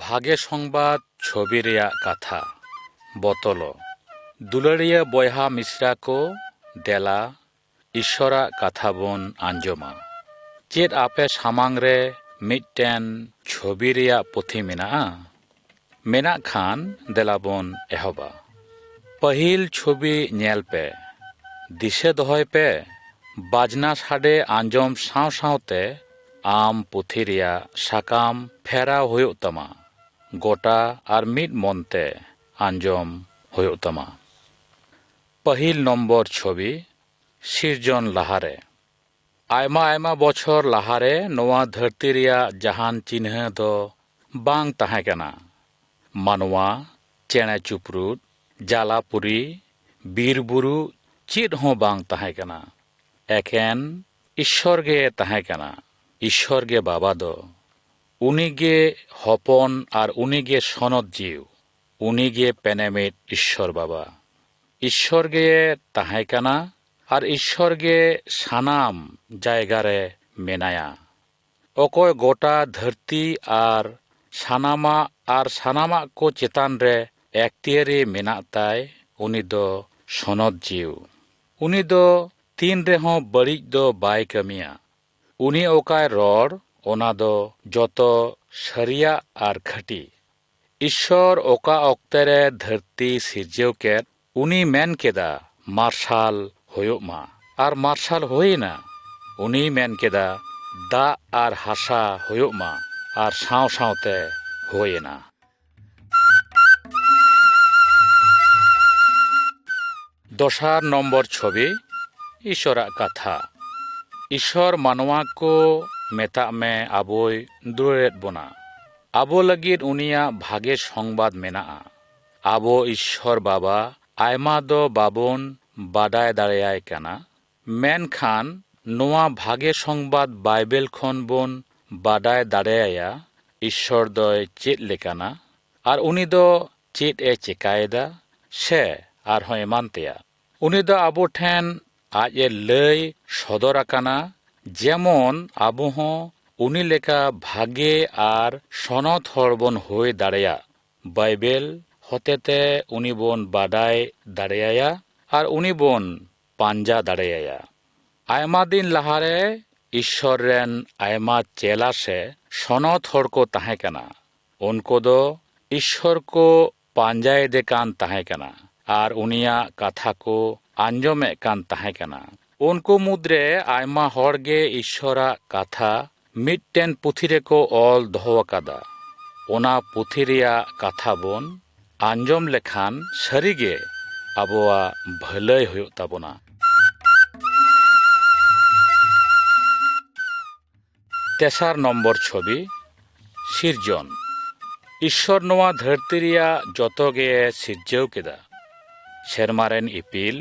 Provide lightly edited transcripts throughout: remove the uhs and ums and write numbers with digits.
भागे संबाद छवि रेया कथा बतलो दुलारिया बयहा मिश्रा को देला ईश्वरा कथा बन आंजमा चेद आपे सामांग रे मिटटेन छवि रेया पुथी मेना खान देला बन एहबा पहिल छवि नेल पे दिशे दहय पे बाजना साडे आंजम साव सावते आम पुथी रेया साकाम फेरा हुयुग तमा गोटा आर मिद मनते आंजम हुयुग तमा। पहिल नम्बर छवि सिरजन लाहारे आयमा आयमा बछर लाहारे नोआ धरती रेया जहान चिन्ह दो बांग ताहे कना मानवा चेणे चुपरुद जालापुरी बीरबुरु चेद हों बांग ताहे कना एकेन ईश्वर गे ताहे कना। ईश्वर गे बाबा दो उनीगे हपन आर उनीगे सनद जीव उनीगे पेनेमित ईश्वर बाबा ईश्वर गे ताहे कना आर ईश्वर गे सानाम जायगा रे मेनाया अकय गोटा धरती आर सानामा को चेतान रे एक्तियारी मेना ताय उनी दो सनद जीव उनी दो तीन रेहों बड़िज दो बाय कमिया उनी ओकाय रड़ ओना दो जतो सरिया आर खटी ईश्वर ओका अक्ते रे धरती सिरजेव केद उनी मेन केदा मार्शाल होयुग मा आर मार्शाल होइना उनी मेन केदा दा आर हासा होयुग मा आर साव सावते होइना। दसार नम्बर छवि ईश्वरा कथा ईश्वर मानवा को मेता में आबोय दुरेद बोना आबो लगिद उनिया भागे संबाद मेना आबो ईश्वर बाबा आयमा दो बाबोन बादाय दाड़ेयाय काना मेनखान नोआ भागे संबाद बाइबेल खन बोन बादाय दाड़ेयाया ईश्वर दोय चेद लेकाना आर उनी दो चेद ए चिकायदा से आर हों एमान तेया उनी दो आबो ठेन आज ए लय सदर आकाना जेमन आबो हों उनी लेका भागे आर सनद हर बन होय दाड़ेया बाइबेल हतेते उनी बन बादाय दाड़ेयाया आर उनी बन पांजा दाड़ेयाया। आयमा दिन लाहारे ईश्वर रेन आयमा चेला से सनद हर को ताहे कना उनको दो ईश्वर को पांजाय दे कान ताहे कना आर उनिया कथा को आंजमे कान ताहे कना उनको मुद्रे आयमा हरगे ईश्वरा कथा मिटटेन पुथी रेको ऑल दोहोवाकादा ओना पुथी रेया कथा बोन आंजम लेखान सरिगे आबोआ भलय हुयुग ताबोना। तेसार नम्बर छवि सिरजन ईश्वर नोआ धरती रेया जतोगे सिरजेव केदा सेरमारेन इपिल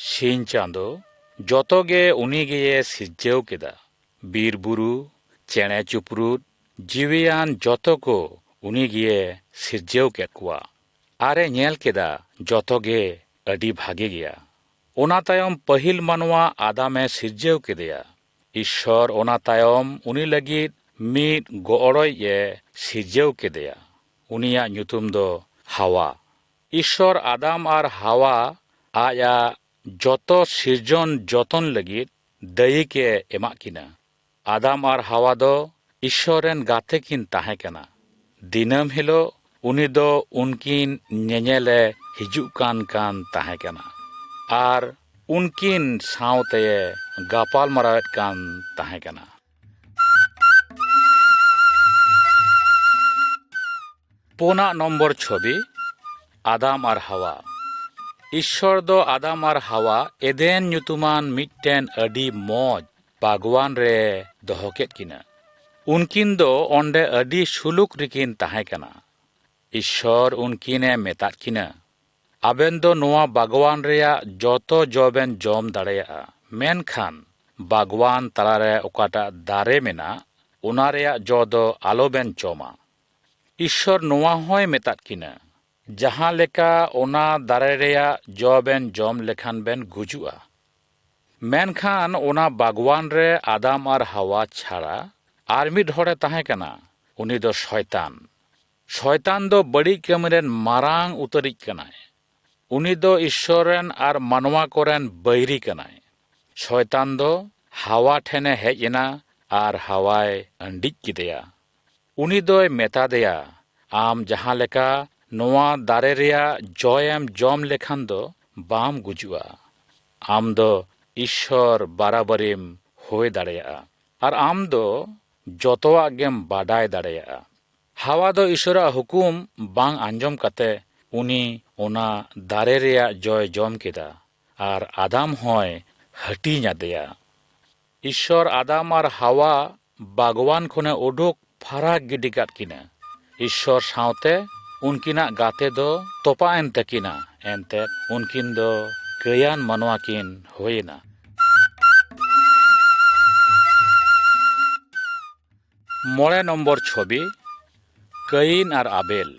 सिन चांदो जतोगे उनीगे सिरजेव केदा बीरबुरु चेणे चुपरुद जीवियान जतो को उनीगे सिरजेव केद कुआ आरे नेल केदा जतोगे अडी भागे गया ओना तायम पहिल मानवा आदामे सिरजेव केदेया ईश्वर ओना तायम उनी लगिद मिद गोड़ोय ए सिरजेव केदेया उनिया ᱧᱩᱛᱩᱢ दो हावा ईश्वर आदाम आर हावा आया जतो सिरजन जतन लगिद दई के एमा किना आदाम आर हावा दो ईश्वर रेन गाते किन ताहे कना दिनम हिलो उनी दो उनकिन नेनेले हिजुक कान ताहे कना आर उनकिन सावते गापाल मरावेत कान ताहे कना। पोना नम्बर छवि आदाम आर हावा ईश्वर दो आदाम आर हावा एदेन ᱧᱩᱛᱩᱢᱟᱱ मिटटेन अडी मौज बागवान रे दोहो केद किना उनकिन दो ओंडे अडी सुलुक रिकिन ताहे कना ईश्वर उनकिने मेताद किना आबेन दो नोआ बागवान रेया जतो जबेन जम दाड़ेया मेनखान बागवान तलारे ओकाटा दारे मेना उना रेया जो दो आलोबेन जमा ईश्वर नोआ होय मेताद किना जहां लेका ओना दारे रेया जबेन जम लेखान बेन गुजुआ मेनखान ओना बागवान रे आदाम आर हावा छाड़ा आर मिद हरे ताहे कना उनी दो शयतान শয়তান ᱫᱚ ᱵᱟᱹᱲᱤᱡ ᱠᱟᱹᱢᱤ ᱨᱮᱱ ᱢᱟᱨᱟᱝ ᱩᱛᱟᱹᱨᱤᱡ ᱠᱟᱱᱟᱭ। ᱩᱱᱤ ᱫᱚ ᱤᱥᱥᱚᱨ ᱨᱮᱱ ᱟᱨ ᱢᱟᱱᱣᱟ ᱠᱚᱨᱮᱱ ᱵᱟᱹᱭᱨᱤ ᱠᱟᱱᱟᱭ। শয়তান ᱫᱚ হাওয়া ঠেনে হেᱡ এনা আর হাওয়ায় আন্ডিজ কেদেয়া। উনি দয় মেতা দেয়া আম যাহা লেকা নোয়া দারে রেয়া জয়েম জম লেখান দো বাম গুজুয়া। আম দো ঈশ্বর বারাবারিম হয়ে দাঁড়ায়া আর আম দো যতোয়াগ গেম বাডায় দাঁড়ায়া। হাওয়া দো ঈশ্বরা হুকুম বাং আঞ্জম কাতে উনি ওনা দারে রেয়া জয় জম কেদা আর আদাম হয় হাটিᱧ আদেয়া। ঈশ্বর আদাম আর হাওয়া বাগওয়ান খনে উডুক ফারাক গিডি কাদ কিনা। ঈশ্বর সাথে উনকিনাগ গাতে দো তোপা এন তাকিনা এনতে উনকিন দো কয়ান মানওয়া কিন হয়েনা। মড়ে নম্বর ছবি কইন আর আবেল।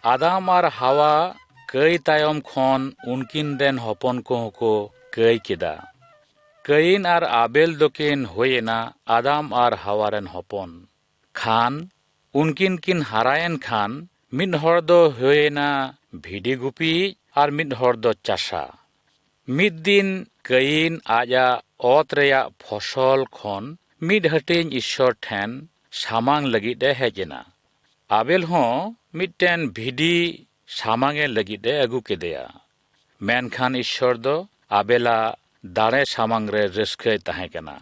আদাম আর হাওয়া কই তায়ম খন উনকিন রেন হপন কো কই কেদা। কইন আর আবেল দোকিন হয়েনা আদাম আর হাওয়ারেন হপন। খান উনকিন কিন হারায়েন খান মিদ হর দো হয়েনা ভিডি গুপি আর মিদ হর দো চাষা। মিদ দিন কইন আজা অত রেয়া ফসল খন মিদ হাটিñ ঈশ্বর ঠেন সামাং লাগি দে হেজেনা। আবেল হো মিদটেন ভিডি সামাঙে লাগি দে আগু কেদেয়া। মেনখান ঈশ্বর দো আবেলা দাড়ে সামাং রে রস্কay তাহেं কেনা।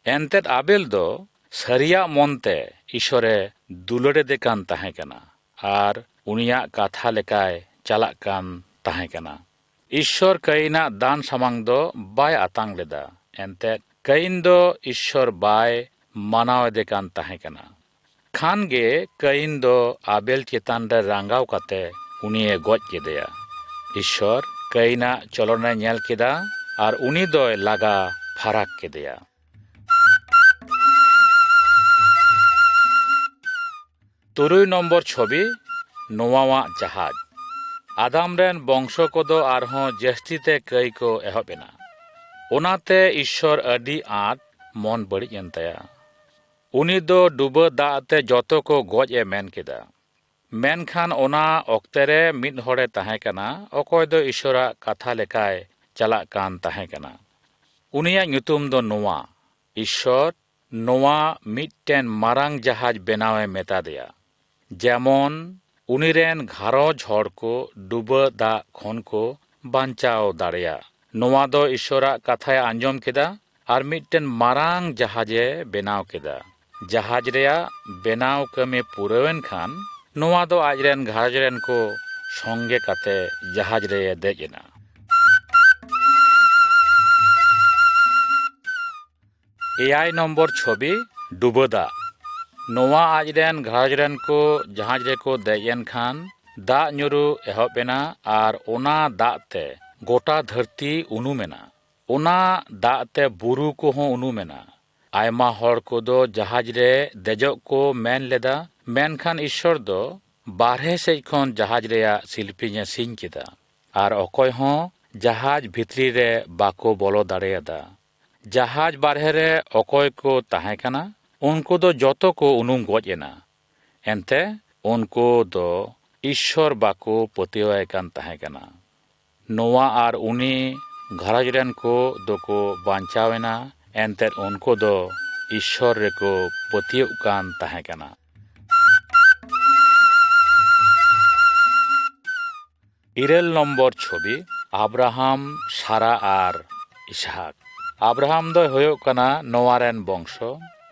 এনতেদ আবেল দো সারিয়া মনতে ঈশ্বরে দুলড়ে দেকান তাহেं কেনা আর উনিয়া কাথা লেকায় চালাক কান তাহেं কেনা। ঈশ্বর কইনা দান সামাং দো বাই আতাং লেদা এনতেদ কইন দো ঈশ্বর বাই মানাव দেকান তাহেं কেনা। খান গে কইন দো আবেল চেতান রে রাঙ্গাও কাতে উনিয়ে গজ কেদেয়া। ঈশ্বর কইনা চলনে ñেল কেদা আর উনি দয় লাগা ফারাক কেদেয়া। তুরুই নম্বর ছবি নোয়াওয়া জাহাজ। আদাম রেন বংশ কদো আরহো জাস্তিতে কই কো এহবেনা। ওনাতে ঈশ্বর আডি আট মন বড়িজ এন তায়া। উনি দো ডুবা দাতে যত কো গজ এ মেন কেদা। মেনখান ওনা অক্তে রে মিদ হড়ে তাহেं কানা অকয় দো ঈশ্বরা কাথা লেকায় চালাক কান তাহেं কানা। উনিয়া nyutum দো নোয়া। ঈশ্বর নোয়া মিদটেন মারাং জাহাজ বেনাওয়ে মেতা দেয়া। যেমন উনিরেন ঘারজ হড় কো ডুবা দা খন কো বাঞ্চাও দাড়েয়া। নোয়া দো ঈশ্বরা কাথায় আঞ্জম কেদা আর মিদটেন মারাং জাহাজে বেনাও কেদা। জাহাজ রেয়া বেনাও কামে পুরাওয়েন খান নোয়া দো আজরেন ঘারজ রেন কো সঙ্গে কাতে জাহাজ রে দেজ এনা। এআই নম্বর ছবি ডুবদা। নোয়া আজরেন ঘারজ রেন কো জাহাজ রে কো দেজ এন খান দা ñুরু এহবেনা আর ওনা দাতে গোটা ধরती উনুমেনা। ওনা দাতে বুরু কো হো উনুমেনা। আয়মা হড় কোদো জাহাজ রে দেজক কো মেন লেদা মেনখান ঈশ্বর দো বারহে সেজ খন জাহাজ রেয়া শিল্পীñে সিñ কেদা আর অকয় হো জাহাজ ভিতরি রে বাকো বলো দাড়েয়াদা। জাহাজ বারহে রে অকয় কো তাহেं কানা উনকো দো যত কো উনুম গজ এনা। এনতে উনকো দো ঈশ্বর বাকো পতিওয়ায় কান তাহেं কানা। নোয়া আর উনি ঘারজ রেন কো দোকো বাঞ্চাওয়েনা এনতেদ উনকো দো ঈশ্বর রেকো পতিয়ুগ কান তাহেं কানা। ইরেল নম্বর ছবি আব্রাহাম সারা আর ইসহাক। আব্রাহাম দো হয়ুগ কানা নোয়া রেন বংশ।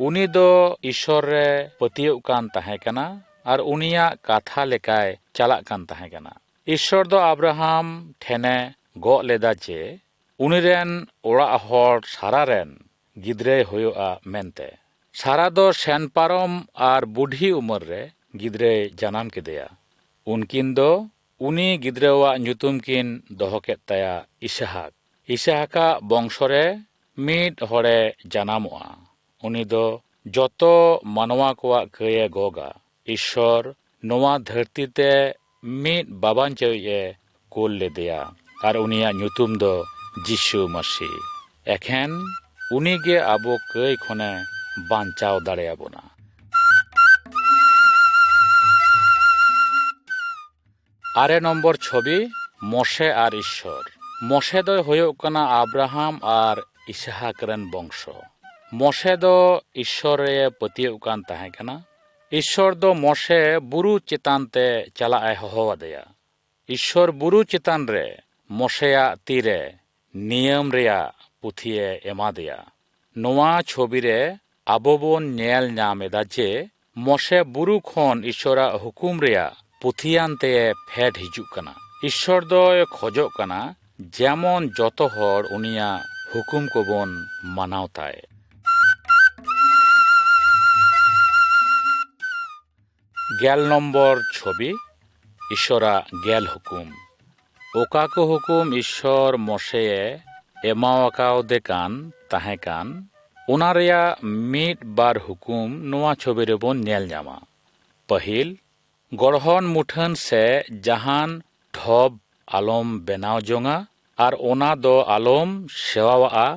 উনি দো ঈশ্বর রে পতিয়ুগ কান তাহেं কানা আর উনিয়া কাথা লেকায় চালাক কান তাহেं কানা। ঈশ্বর দো আব্রাহাম ঠেনে গো লেদা যে উনিরেন ওড়াগ হড় সারা রেন গিদ্রে হয়ুগা মেনতে। সারা দো সেন পারম আর বুढ़ी उमर रे गिद्रे জানাম কেদেয়া। উনকিন দো উনি গিদ্রেওয়াগ ñutum কিন দহ কেদ তায়া ইসহাক। ইসহাকা বংশরে মিদ হড়ে জানামোগা। উনি দো যত মানওয়া কোয়াগ কয়ে গগা। ঈশ্বর নোয়া ধরतीতে মিদ বাবাঞ্চয়ে কোল লেদেয়া আর উনিয়া ñutum দো যিশু মসি। এখেন উনিগে আবো কই খনে বাঞ্চাও দাড়েয়াবোনা। ᱟᱨᱮ ᱱᱚᱢᱵᱚᱨ ᱪᱷᱚᱵᱤ ᱢᱚᱥᱮ ᱟᱨ ᱤᱥᱥᱚᱨ। ᱢᱚᱥᱮ ᱫᱚᱭ ᱦᱩᱭᱩᱜ ᱠᱟᱱᱟ ᱟᱵᱨᱟᱦᱟᱢ ᱟᱨ ᱤᱥᱦᱟᱠ ᱨᱮᱱ ᱵᱚᱝᱥᱚ। ᱢᱚᱥᱮ ᱫᱚ ᱤᱥᱥᱚᱨ ᱨᱮ ᱯᱟᱹᱛᱭᱟᱹᱣ ᱠᱟᱱ ᱛᱟᱦᱮᱸ ᱠᱟᱱᱟ। ᱤᱥᱥᱚᱨ ᱫᱚ ᱢᱚᱥᱮ ᱵᱩᱨᱩ ᱪᱮᱛᱟᱱ ᱛᱮ ᱪᱟᱞᱟᱜ ᱮ ᱦᱚᱦᱚ ᱟᱫᱮᱭᱟ। ᱤᱥᱥᱚᱨ ᱵᱩᱨᱩ ᱪᱮᱛᱟᱱ ᱨᱮ ᱢᱚᱥᱮᱭᱟᱜ ᱛᱤᱨᱮ ᱱᱤᱭᱚᱢ ᱨᱮᱭᱟᱜ ᱯᱩᱛᱷᱤᱭᱮ ᱮᱢᱟᱫᱮᱭᱟ। ᱱᱚᱣᱟ ᱪᱷᱚᱵᱤ ᱨᱮ ᱟᱵᱚ ᱵᱚᱱ ᱧᱮᱞ ᱧᱟᱢ ᱮᱫᱟ ᱡᱮ ᱢᱚᱥᱮ ᱵᱩᱨᱩ ᱠᱷᱚᱱ ᱤᱥᱥᱚᱨᱟᱜ ᱦᱩᱠᱩᱢ ᱨᱮᱭᱟᱜ ᱯᱩᱛᱷᱤᱭᱟᱱ ᱛᱮ ᱯᱷᱮᱰ ᱦᱤᱡᱩᱜ ᱠᱟᱱᱟ। ᱤᱥᱥᱚᱨ ᱫᱚᱭ ᱠᱷᱚᱡᱚᱜ ᱠᱟᱱᱟ ᱡᱮᱢᱚᱱ ᱡᱚᱛᱚ ᱦᱚᱲ ᱩᱱᱤᱭᱟᱜ ᱦᱩᱠᱩᱢ ᱠᱚᱵᱚᱱ ᱢᱟᱱᱟᱣ ᱛᱟᱭ। ᱜᱮᱞ ᱱᱚᱢᱵᱚᱨ ᱪᱷᱚᱵᱤ ᱤᱥᱥᱚᱨᱟᱜ ᱜᱮᱞ ᱦᱩᱠᱩᱢ। ᱚᱠᱟ ᱠᱚ ᱦᱩᱠᱩᱢ ᱤᱥᱥᱚᱨ ᱢᱚᱥᱮᱭ ᱮᱢᱟᱣᱟᱠᱟᱣᱫᱮ ᱠᱟᱱ ᱛᱟᱦᱮᱸ ᱠᱟᱱ ᱚᱱᱟ ᱨᱮᱭᱟᱜ ᱢᱤᱫ ᱵᱟᱨ ᱦᱩᱠᱩᱢ ᱱᱚᱣᱟ ᱪᱷᱚᱵᱤ ᱨᱮᱵᱚᱱ ᱧᱮᱞ ᱧᱟᱢᱟ। ᱯᱟᱹᱦᱤᱞ, ᱜᱚᱲᱦᱚᱱ ᱢᱩᱴᱷᱟᱹᱱ ᱥᱮ ᱡᱟᱦᱟᱱ ᱰᱷᱚᱵ ᱟᱞᱚᱢ ᱵᱮᱱᱟᱣ ᱡᱚᱝᱟ ᱟᱨ ᱚᱱᱟ ᱫᱚ ᱟᱞᱚᱢ ᱥᱮᱣᱟᱣᱟᱜᱼᱟ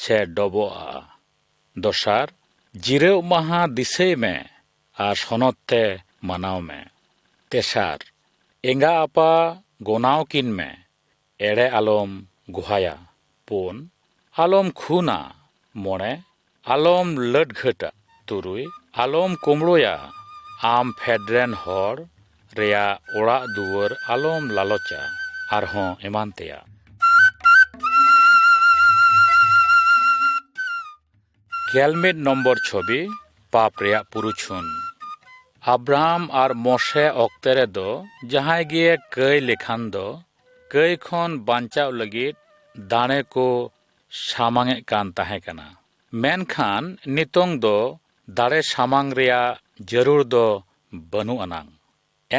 ᱥᱮ ᱰᱚᱵᱚᱜᱼᱟ। ᱫᱚᱥᱟᱨ, ᱡᱤᱨᱟᱹᱣ ᱢᱟᱦᱟ ᱫᱤᱥᱟᱹᱭ ᱢᱮ ᱟᱨ ᱥᱚᱱᱚᱛ ᱛᱮ ᱢᱟᱱᱟᱣ ᱢᱮ। ᱛᱮᱥᱟᱨ, ᱮᱸᱜᱟ ᱟᱯᱟ ᱜᱚᱱᱟᱣ ᱠᱤᱱ ᱢᱮ, ᱮᱲᱮ ᱟᱞᱚᱢ ᱜᱚᱦᱟᱭᱟ। ᱯᱩᱱ, ᱟᱞᱚᱢ ᱠᱷᱩᱱᱟ। ᱢᱚᱬᱮ, ᱟᱞᱚᱢ ᱞᱟᱹᱰᱜᱷᱟᱹᱴᱟ। ᱛᱩᱨᱩᱭ, ᱟᱞᱚᱢ ᱠᱩᱢᱲᱩᱭᱟ। ᱟᱢ ᱯᱷᱮᱰ ᱨᱮᱱ ᱦᱚᱲ ᱨᱮᱭᱟᱜ ᱚᱲᱟᱜ ᱫᱩᱣᱟᱹᱨ ᱟᱞᱚᱢ ᱞᱟᱞᱚᱪᱟ। ᱟᱨᱦᱚᱸ ᱮᱢᱟᱱ ᱛᱮᱭᱟᱜ। ᱜᱮᱞᱢᱤᱫ ᱱᱚᱢᱵᱚᱨ ᱪᱷᱚᱵᱤ ᱯᱟᱯ ᱨᱮᱭᱟᱜ ᱯᱩᱨᱩᱪᱷᱩᱱ। ᱟᱵᱨᱟᱦᱟᱢ ᱟᱨ ᱢᱚᱥᱮ ᱚᱠᱛᱮ ᱨᱮᱫᱚ ᱡᱟᱦᱟᱸᱭ ᱜᱮ ᱠᱟᱹᱭ ᱞᱮᱠᱷᱟᱱ ᱫᱚ ᱠᱟᱹᱭ ᱠᱷᱚᱱ ᱵᱟᱧᱪᱟᱣ ᱞᱟᱹᱜᱤᱫ ᱫᱟᱲᱮ ᱠᱚ ᱥᱟᱢᱟᱝᱮᱫ ᱠᱟᱱ ᱛᱟᱦᱮᱸ ᱠᱟᱱᱟ। ᱢᱮᱱᱠᱷᱟᱱ ᱱᱤᱛᱚᱝ ᱫᱚ ᱫᱟᱲᱮ ᱥᱟᱢᱟᱝ ᱨᱮᱭᱟᱜ ᱡᱟᱹᱨᱩᱲ ᱫᱚ ᱵᱟᱹᱱᱩᱜ ᱟᱱᱟᱝ।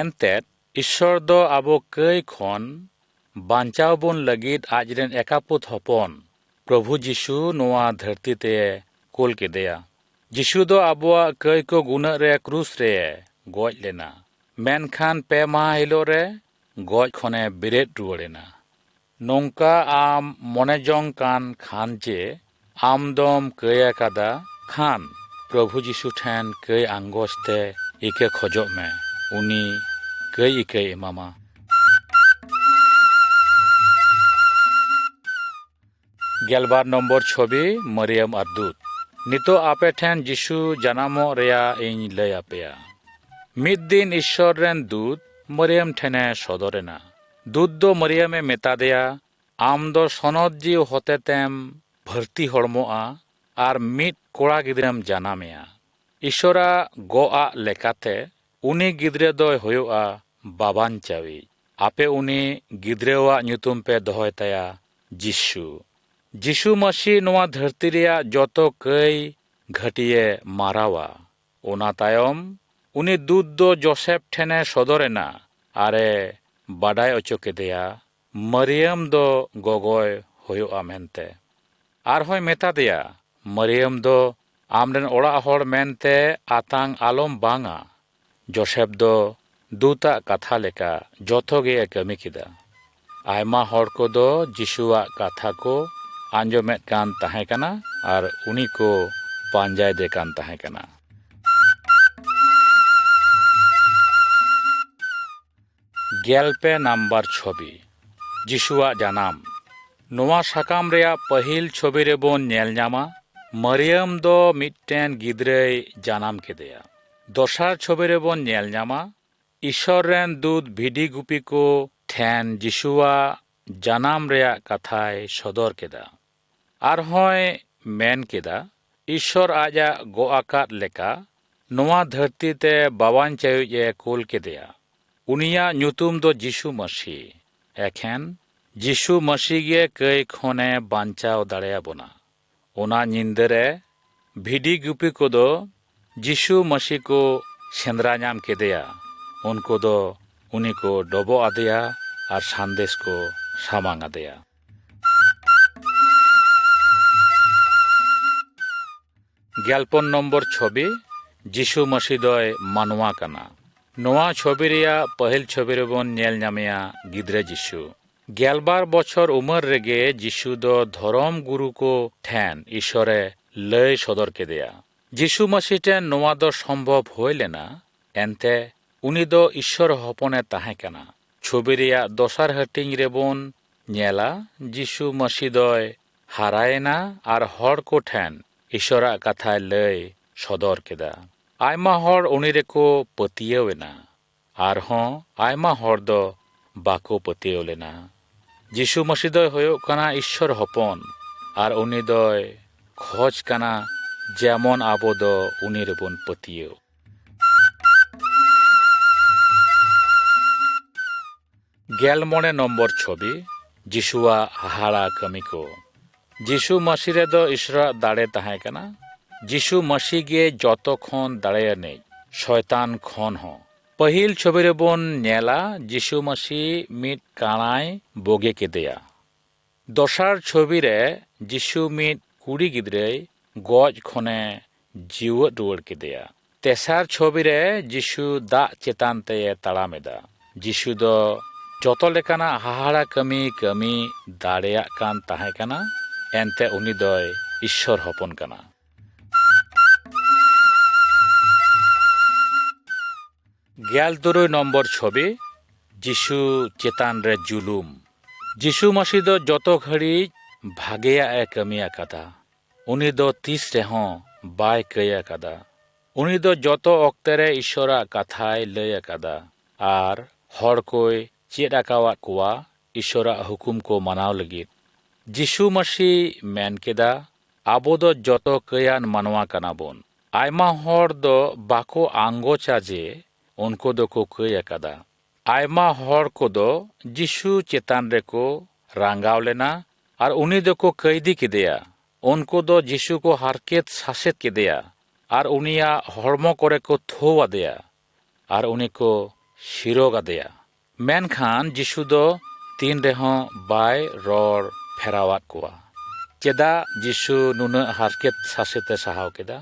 ᱮᱱᱛᱮᱫ ᱤᱥᱥᱚᱨ ᱫᱚ ᱟᱵᱚ ᱠᱟᱹᱭ ᱠᱷᱚᱱ ᱵᱟᱧᱪᱟᱣ ᱵᱚᱱ ᱞᱟᱹᱜᱤᱫ ᱟᱡᱨᱮᱱ ᱮᱠᱟᱯᱩᱛ ᱦᱚᱯᱚᱱ ᱯᱨᱚᱵᱷᱩ ᱡᱤᱥᱩ ᱱᱚᱣᱟ ᱫᱷᱟᱹᱨᱛᱤ ᱛᱮ ᱠᱩᱞ ᱠᱮᱫᱮᱭᱟ। ᱡᱤᱥᱩ ᱫᱚ ᱟᱵᱚᱣᱟᱜ ᱠᱟᱹᱭ ᱠᱚ ᱜᱩᱱᱟᱹᱜ ᱨᱮ ᱠᱨᱩᱥ ᱨᱮ ᱜᱚᱡ ᱞᱮᱱᱟ। ᱢᱮᱱᱠᱷᱟᱱ 5 ᱢᱟᱦᱟ ᱦᱤᱞᱳᱜ ᱨᱮ ᱜᱚᱡ ᱠᱷᱚᱱᱮ ᱵᱮᱨᱮᱫ ᱨᱩᱣᱟᱹᱲᱮᱱᱟ। ᱱᱚᱝᱠᱟ ᱟᱢ ᱢᱚᱱᱮ ᱡᱚᱝ ᱠᱟᱱ ᱠᱷᱟᱱ ᱡᱮ ᱟᱢ ᱫᱚᱢ ᱠᱟᱹᱭ ᱟᱠᱟᱫᱟ ᱠᱷᱟᱱ ᱯᱨᱚᱵᱷᱩ ᱡᱤᱥᱩ ᱴᱷᱮᱱ ᱠᱟᱹᱭ ᱟᱸᱜᱚᱪ ᱛᱮ ᱤᱠᱟᱹ ᱠᱷᱚᱡᱚᱜ ᱢᱮ। ᱩᱱᱤ ᱠᱟᱹᱭ ᱤᱠᱟᱹᱭ ᱮᱢᱟᱢᱟ। ᱜᱮᱞᱵᱟᱨ ᱱᱚᱢᱵᱚᱨ ᱪᱷᱚᱵᱤ ᱢᱟᱨᱤᱭᱟᱢ ᱟᱨ ᱫᱩᱛ। ᱱᱤᱛᱚᱜ ᱟᱯᱮ ᱴᱷᱮᱱ ᱡᱤᱥᱩ ᱡᱟᱱᱟᱢᱚᱜ ᱨᱮᱭᱟᱜ ᱤᱧ ᱞᱟᱹᱭ ᱟᱯᱮᱭᱟ। ᱢᱤᱫ ᱫᱤᱱ ᱤᱥᱥᱚᱨ ᱨᱮᱱ ᱫᱩᱛ ᱢᱟᱨᱤᱭᱟᱢ ᱴᱷᱮᱱᱮ ᱥᱚᱫᱚᱨᱮᱱᱟ। ᱫᱩᱛ ᱫᱚ ᱢᱟᱨᱤᱭᱟᱢᱮ ᱢᱮᱛᱟ ᱫᱮᱭᱟ, ᱟᱢ ᱫᱚ ᱥᱚᱱᱚᱛ ᱡᱤᱣᱤ ᱦᱚᱛᱮᱛᱮᱢ ᱵᱷᱟᱹᱨᱛᱤ ᱦᱚᱲᱢᱚᱜᱼᱟ ᱟᱨ ᱢᱤᱫ ᱠᱚᱲᱟ ᱜᱤᱫᱽᱨᱟᱹᱢ ᱡᱟᱱᱟᱢᱮᱭᱟ। ᱤᱥᱥᱚᱨᱟᱜ ᱜᱚᱜᱼᱟᱜ ᱞᱮᱠᱟᱛᱮ ᱩᱱᱤ ᱜᱤᱫᱽᱨᱟᱹ ᱫᱚᱭ ᱦᱩᱭᱩᱜᱼᱟ ᱵᱟᱵᱟᱧᱪᱟᱣᱤᱡ। ᱟᱯᱮ ᱩᱱᱤ ᱜᱤᱫᱽᱨᱟᱹᱣᱟᱜ ᱧᱩᱛᱩᱢ ᱯᱮ ᱫᱚᱦᱚᱭ ᱛᱟᱭᱟ ᱡᱤᱥᱩ। ᱡᱤᱥᱩ ᱢᱟᱹᱥᱤ ᱱᱚᱣᱟ ᱫᱷᱟᱹᱨᱛᱤ ᱨᱮᱭᱟᱜ ᱡᱚᱛᱚ ᱠᱟᱹᱭ ᱜᱷᱟᱹᱴᱤᱭᱮ ᱢᱟᱨᱟᱣᱟ। ᱚᱱᱟ ᱛᱟᱭᱚᱢ ᱩᱱᱤ ᱫᱩᱛ ᱫᱚ ᱡᱳᱥᱮᱯ ᱴᱷᱮᱱᱮ ᱥᱚᱫᱚᱨᱮᱱᱟ ᱟᱨᱮ ᱵᱟᱰᱟᱭ ᱚᱪᱚ ᱠᱮᱫᱮᱭᱟ ᱢᱟᱨᱤᱭᱟᱢ ᱫᱚ ᱜᱚᱜᱚᱭ ᱦᱩᱭᱩᱜᱼᱟ ᱢᱮᱱᱛᱮ। ᱟᱨᱦᱚᱸᱭ ᱢᱮᱛᱟ ᱫᱮᱭᱟ, ᱢᱟᱨᱤᱭᱟᱢ ᱫᱚ ᱟᱢᱨᱮᱱ ᱚᱲᱟᱜ ᱦᱚᱲ ᱢᱮᱱᱛᱮ ᱟᱛᱟᱝ ᱟᱞᱚᱢ ᱵᱟᱝᱟ। ᱡᱳᱥᱮᱯ ᱫᱚ ᱫᱩᱛᱟᱜ ᱠᱟᱛᱷᱟ ᱞᱮᱠᱟ ᱡᱚᱛᱚ ᱜᱮ ᱠᱟᱹᱢᱤ ᱠᱮᱫᱟ। ᱟᱭᱢᱟ ᱦᱚᱲ ᱠᱚᱫᱚ ᱡᱤᱥᱩᱣᱟᱜ ᱠᱟᱛᱷᱟ ᱠᱚ ᱟᱸᱡᱚᱢᱮᱫ ᱠᱟᱱ ᱛᱟᱦᱮᱸ ᱠᱟᱱᱟ ᱟᱨ ᱩᱱᱤ ko ᱯᱟᱸᱡᱟᱭᱮᱫᱮ ᱠᱟᱱ ᱛᱟᱦᱮᱸ ᱠᱟᱱᱟ। ᱜᱮᱞᱯᱮ ᱱᱟᱢᱵᱟᱨ ᱪᱷᱚᱵᱤ ᱡᱤᱥᱩᱣᱟᱜ ᱡᱟᱱᱟᱢ। ᱱᱚᱣᱟ ᱥᱟᱠᱟᱢ ᱨᱮᱭᱟᱜ ᱯᱟᱹᱦᱤᱞ ᱪᱷᱚᱵᱤ ᱨᱮᱵᱚᱱ ᱧᱮᱞ ᱧᱟᱢᱟ ᱢᱟᱨᱤᱭᱟᱢ ᱫᱚ ᱢᱤᱫᱴᱮᱱ ᱜᱤᱫᱽᱨᱟᱹᱭ ᱡᱟᱱᱟᱢ ᱠᱮᱫᱮᱭᱟ। ᱫᱚᱥᱟᱨ ᱪᱷᱚᱵᱤ ᱨᱮᱵᱚᱱ ᱧᱮᱞ ᱧᱟᱢᱟ ᱤᱥᱥᱚᱨ ᱨᱮᱱ ᱫᱩᱛ ᱵᱷᱤᱰᱤ ᱜᱩᱯᱤ ᱠᱚ ᱴᱷᱮᱱ ᱡᱤᱥᱩᱣᱟᱜ ᱡᱟᱱᱟᱢ ᱨᱮᱭᱟᱜ ᱠᱟᱛᱷᱟᱭ ᱥᱚᱫᱚᱨ ᱠᱮᱫᱟ। ᱟᱨᱦᱚᱸᱭ ᱢᱮᱱ ᱠᱮᱫᱟ ᱤᱥᱥᱚᱨ ᱟᱡᱟᱜ ᱜᱚᱜ ᱟᱠᱟᱫ ᱞᱮᱠᱟ ᱱᱚᱣᱟ ᱫᱷᱟᱹᱨᱛᱤ te ᱵᱟᱵᱟᱧᱪᱟᱣᱤᱡ ᱮ ᱠᱩᱞ ᱠᱮᱫᱮᱭᱟ। ᱩᱱᱤᱭᱟᱜ ᱧᱩᱛᱩᱢ ᱫᱚ ᱡᱤᱥᱩ ᱢᱟᱹᱥᱤ। ᱮᱠᱷᱮᱱ ᱡᱤᱥᱩ ᱢᱟᱹᱥᱤ ᱜᱮ ᱠᱟᱹᱭ ᱠᱷᱚᱱᱮ ᱵᱟᱧᱪᱟᱣ ᱫᱟᱲᱮᱭᱟᱵᱚᱱᱟ। ᱚᱱᱟ ᱧᱤᱫᱟᱹ ᱨᱮ ᱵᱷᱤᱰᱤ ᱜᱩᱯᱤ ᱠᱚᱫᱚ ᱡᱤᱥᱩ ᱢᱟᱹᱥᱤ ᱠᱚ ᱥᱮᱸᱫᱽᱨᱟ ᱧᱟᱢ ᱠᱮᱫᱮᱭᱟ। ᱩᱱᱠᱩ ᱫᱚ ᱩᱱᱤ ᱠᱚ ᱰᱚᱵᱚᱜ ᱟᱫᱮᱭᱟ ᱟᱨ ᱥᱟᱸᱫᱮᱥ ᱠᱚ ᱥᱟᱢᱟᱝ ᱟᱫᱮᱭᱟ। ᱜᱮᱞᱯᱩᱱ ᱱᱚᱢᱵᱚᱨ ᱪᱷᱚᱵᱤ ᱡᱤᱥᱩ ᱢᱟᱹᱥᱤ ᱫᱚᱭ ᱢᱟᱱᱣᱟ ᱠᱟᱱᱟ। ᱱᱚᱣᱟ ᱪᱷᱚᱵᱤ ᱨᱮᱭᱟᱜ ᱯᱟᱹᱦᱤᱞ ᱪᱷᱚᱵᱤ ᱨᱮᱵᱚᱱ ᱧᱮᱞ ᱧᱟᱢᱮᱭᱟ ᱜᱤᱫᱽᱨᱟᱹ ᱡᱤᱥᱩ। 12 ᱵᱚᱪᱷᱚᱨ ᱩᱢᱮᱨ ᱨᱮᱜᱮ ᱡᱤᱥᱩ ᱫᱚ ᱫᱷᱚᱨᱚᱢ ᱜᱩᱨᱩ ᱠᱚ ᱴᱷᱮᱱ ᱤᱥᱥᱚᱨᱮ ᱞᱟᱹᱭ ᱥᱚᱫᱚᱨ ᱠᱮᱫᱮᱭᱟ। ᱡᱤᱥᱩ ᱢᱟᱹᱥᱤ ᱴᱷᱮᱱ ᱱᱚᱣᱟ ᱫᱚ ᱥᱚᱢᱵᱷᱚᱵ ᱦᱩᱭ ᱞᱮᱱᱟ, ᱮᱱᱛᱮ ᱩᱱᱤ ᱫᱚ ᱤᱥᱥᱚᱨ ᱦᱚᱯᱚᱱᱮ ᱛᱟᱦᱮᱸ ᱠᱟᱱᱟ। ছবি রেয়াᱜ দোসার হাটিং রেবন নেলা যিশু মাসি দয় হারায়না আর হড় ko ᱴᱷᱮᱱ ᱤᱥᱚᱨᱟᱜ ᱠᱟᱛᱷᱟᱭ ᱞᱟᱹᱭ ᱥᱚᱫᱚᱨ ᱠᱮᱫᱟ। ᱟᱭᱢᱟ ᱦᱚᱲ ᱩᱱᱤ ᱨᱮᱠᱚ ᱯᱟᱹᱛᱭᱟᱹᱣᱮᱱᱟ ᱟᱨᱦᱚᱸ ᱟᱭᱢᱟ ᱦᱚᱲ ᱫᱚ ᱵᱟᱠᱚ ᱯᱟᱹᱛᱭᱟᱹᱣ ᱞᱮᱱᱟ। যিশু মাসি দয় ᱦᱩᱭᱩᱜ ᱠᱟᱱᱟ ᱤᱥᱥᱚᱨ ᱦᱚᱯᱚᱱ আর উনি দয় খোঁজ কানা যেমন আবো দ উনি রেবন পাতিয়াও। গেলমনে নম্বর ছবি যিশুয়া হাহাড়া কামি কো। যিশু মাসি রেদ ঈশ্বর দাড়ে তাহে কানা। যিশু মাসি গে যত খন দাড়ে নেই শয়তান খন হ। পহিল ছবি রেবন নেলা যিশু মাসি মিট কানায় বগে কেদেয়া। দশার ছবি রে যিশু মিট কুড়ি গিদ্রাই গজ খনে জিওত রুয়াড় কেদেয়া। তেসার ছবি রে যিশু দাগ চেতান তে তাড়ামেদা। যিশু দ যত লেকানা হাহাড়া কামি কামি দাড়েয়াক কান তাহে কানা এনতে উনি দয় ঈশ্বর হপন কানা। গেল তুরুই নম্বর ছবি যিশু চেতান রে জুলুম। যিশু মাসি দ যত ঘড়ি ভাগেয়া এ কামি আকাদা। উনি দ তিস রেহঁ বাই কই আকাদা। উনি দ যত অক্তে রে ঈশ্বরাক কাথায় লই আকাদা আর হড় কই চেদ আকাওয়াত কোয়া ঈশ্বরাক হুকুম কো মানাও লাগিত। যিশু মাসি মেন কেদা আবো দ যত কয়ান মানওয়া কানাবন। আয়মা হড় দ বাকো আঙ্গোচা যে উনকো দকো কই আকাদা। আয়মা হড় কোদো যিশু চেতান রেকো রাঙ্গাও লেনা আর উনি দকো কইদি কেদেয়া। উনকো দ যিশু কো হারকেত শাসেত কেদেয়া আর উনিয়া হড়মো করে কো থো আদেয়া আর উনি কো শিরোগ আদেয়া। মেনখান যিশু দ তিন রেহঁ বাই রড় ফেরাওয়াত কোয়া। চেদা যিশু নুনা হারকেত শাসেতে সাহাও কেদা।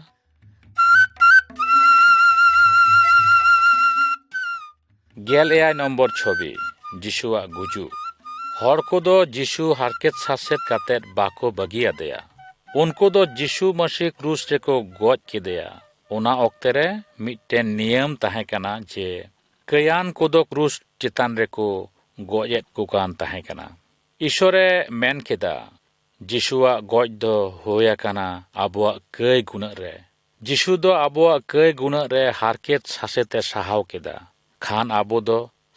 গেল এয়াই নম্বর ছবি যিশুয়াক গুজু। হড় কোদো যিশু হারকেত শাসেত কাতেত বাকো বাগি আদেয়া। উনকো দ যিশু মাসি ক্রুশ রেকো গজ কেদেয়া। ওনা অক্তে রে মিটটেন নিয়ম তাহে কানা যে কয়ান কোদো ক্রুশ চেতান রেকো গজেত কো কান তাহে কানা। ঈশ্বরে মেন কেদা যিশুয়াক গজ দ হইয়া কানা আবোয়াক কই গুণা রে। যিশু দ আবোয়াক কই গুণা রে হারকেত শাসেতে সাহাও কেদা। খান আবো দ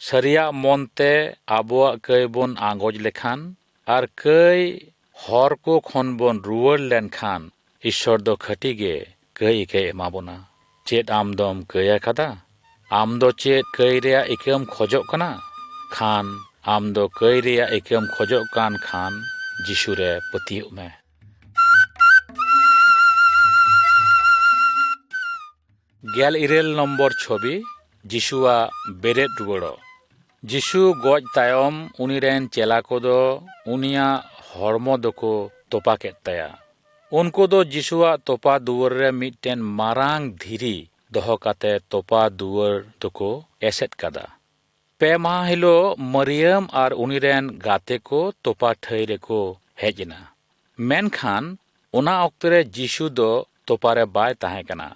সারিয়া মনতে আবোয়াক কই বন আঙ্গজ লেখান আর কই হর কো খন বন রুয়ার লেন খান ঈশ্বর দ খাটি গে কই ইকে এমাবনা। চেদ আমদম কই আকাদা? আম দ চেদ কই রেয়া ইকেম খোজক কানা? খান আম দ কই রেয়া ইকেম খোজক কান খান যিশু রে পতিয়ুগ মে। গেল ইরেল নম্বর ছবি যিশুয়া বেরেত রুয়াড়ো। যিশু গজ তায়ম উনি রেন চেলা কোদো উনিয়া হড়মো দকো তোপা কেত তায়া। উনকো দ যিশুয়া তোপা দুয়ার রে মিটটেন মারাং ধিরি দহ কাতে তোপা দুয়ার দকো এসেট কাদা। পে মাহ হিলো মরিয়ম আর উনি রেন গাতে কো তোপা ঠাই রেকো হেজনা। মেনখান ওনা অক্তে রে যিশু দ তোপা রে বাই তাহে কানা।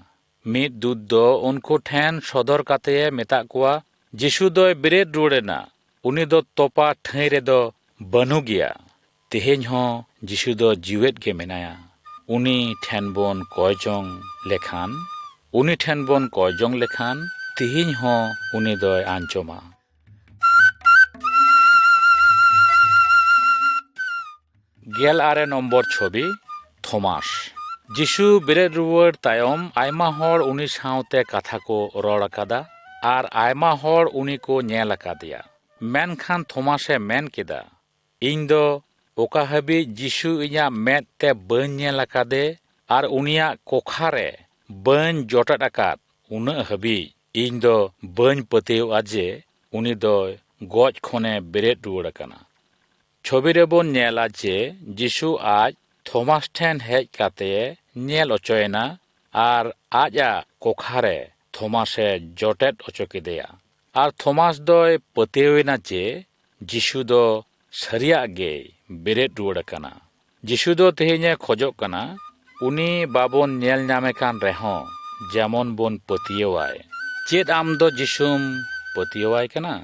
মিট দুধ দ উনকো ঠেন সদর কাতে মেতা কোয়া যিশু দয় বেরেত রুড়েনা। উনি দ তোপা ঠাই রে দ বানু গিয়া। তেহেñ হঁ যিশু দ জিওয়েত গে মেনায়া। উনি ঠেন বন কয়জং লেখান তেহেñ হঁ উনি দয় আঞ্চমা। গেল আরে নম্বর ছবি থমাস। যিশু বেরেত রুয়াড় তায়ম আয়মা হড় উনি সাউতে কাথা কো রড় আকাদা আর আয়মা হড় উনি কো নেল আকাদিয়া। মেনখান থমাসে মেন কেদা ইñ দ ওকা হাবি যিশু ইñা মেদ তে বাñ নেল আকাদে আর উনিয়া কোখারে বাñ জটাট আকাদ উনা হাবি ইñ দ বাñ পতিয়ুগ আজে উনি দয় গজ খনে বেরেত রুয়াড় আকানা। ছবি রেবন নেলা যে যিশু আজ থমাস ঠেন হেজ কাতে নেল অচয়না আর আজা কোখারে থমাসে জটেট অচো কেদেয়া। আর থমাস দয় পতিয়ুনা যে যিশু দ সারিয়া গে বেরেত রুয়াড় আকানা। যিশু দ তেহেñে খোজক কানা উনি বাবন নেল নামে কান রেহঁ যেমন বন পতিয়ুয়ায়। চেদ আম দ যিশুম পতিয়ুয়ায় কানা?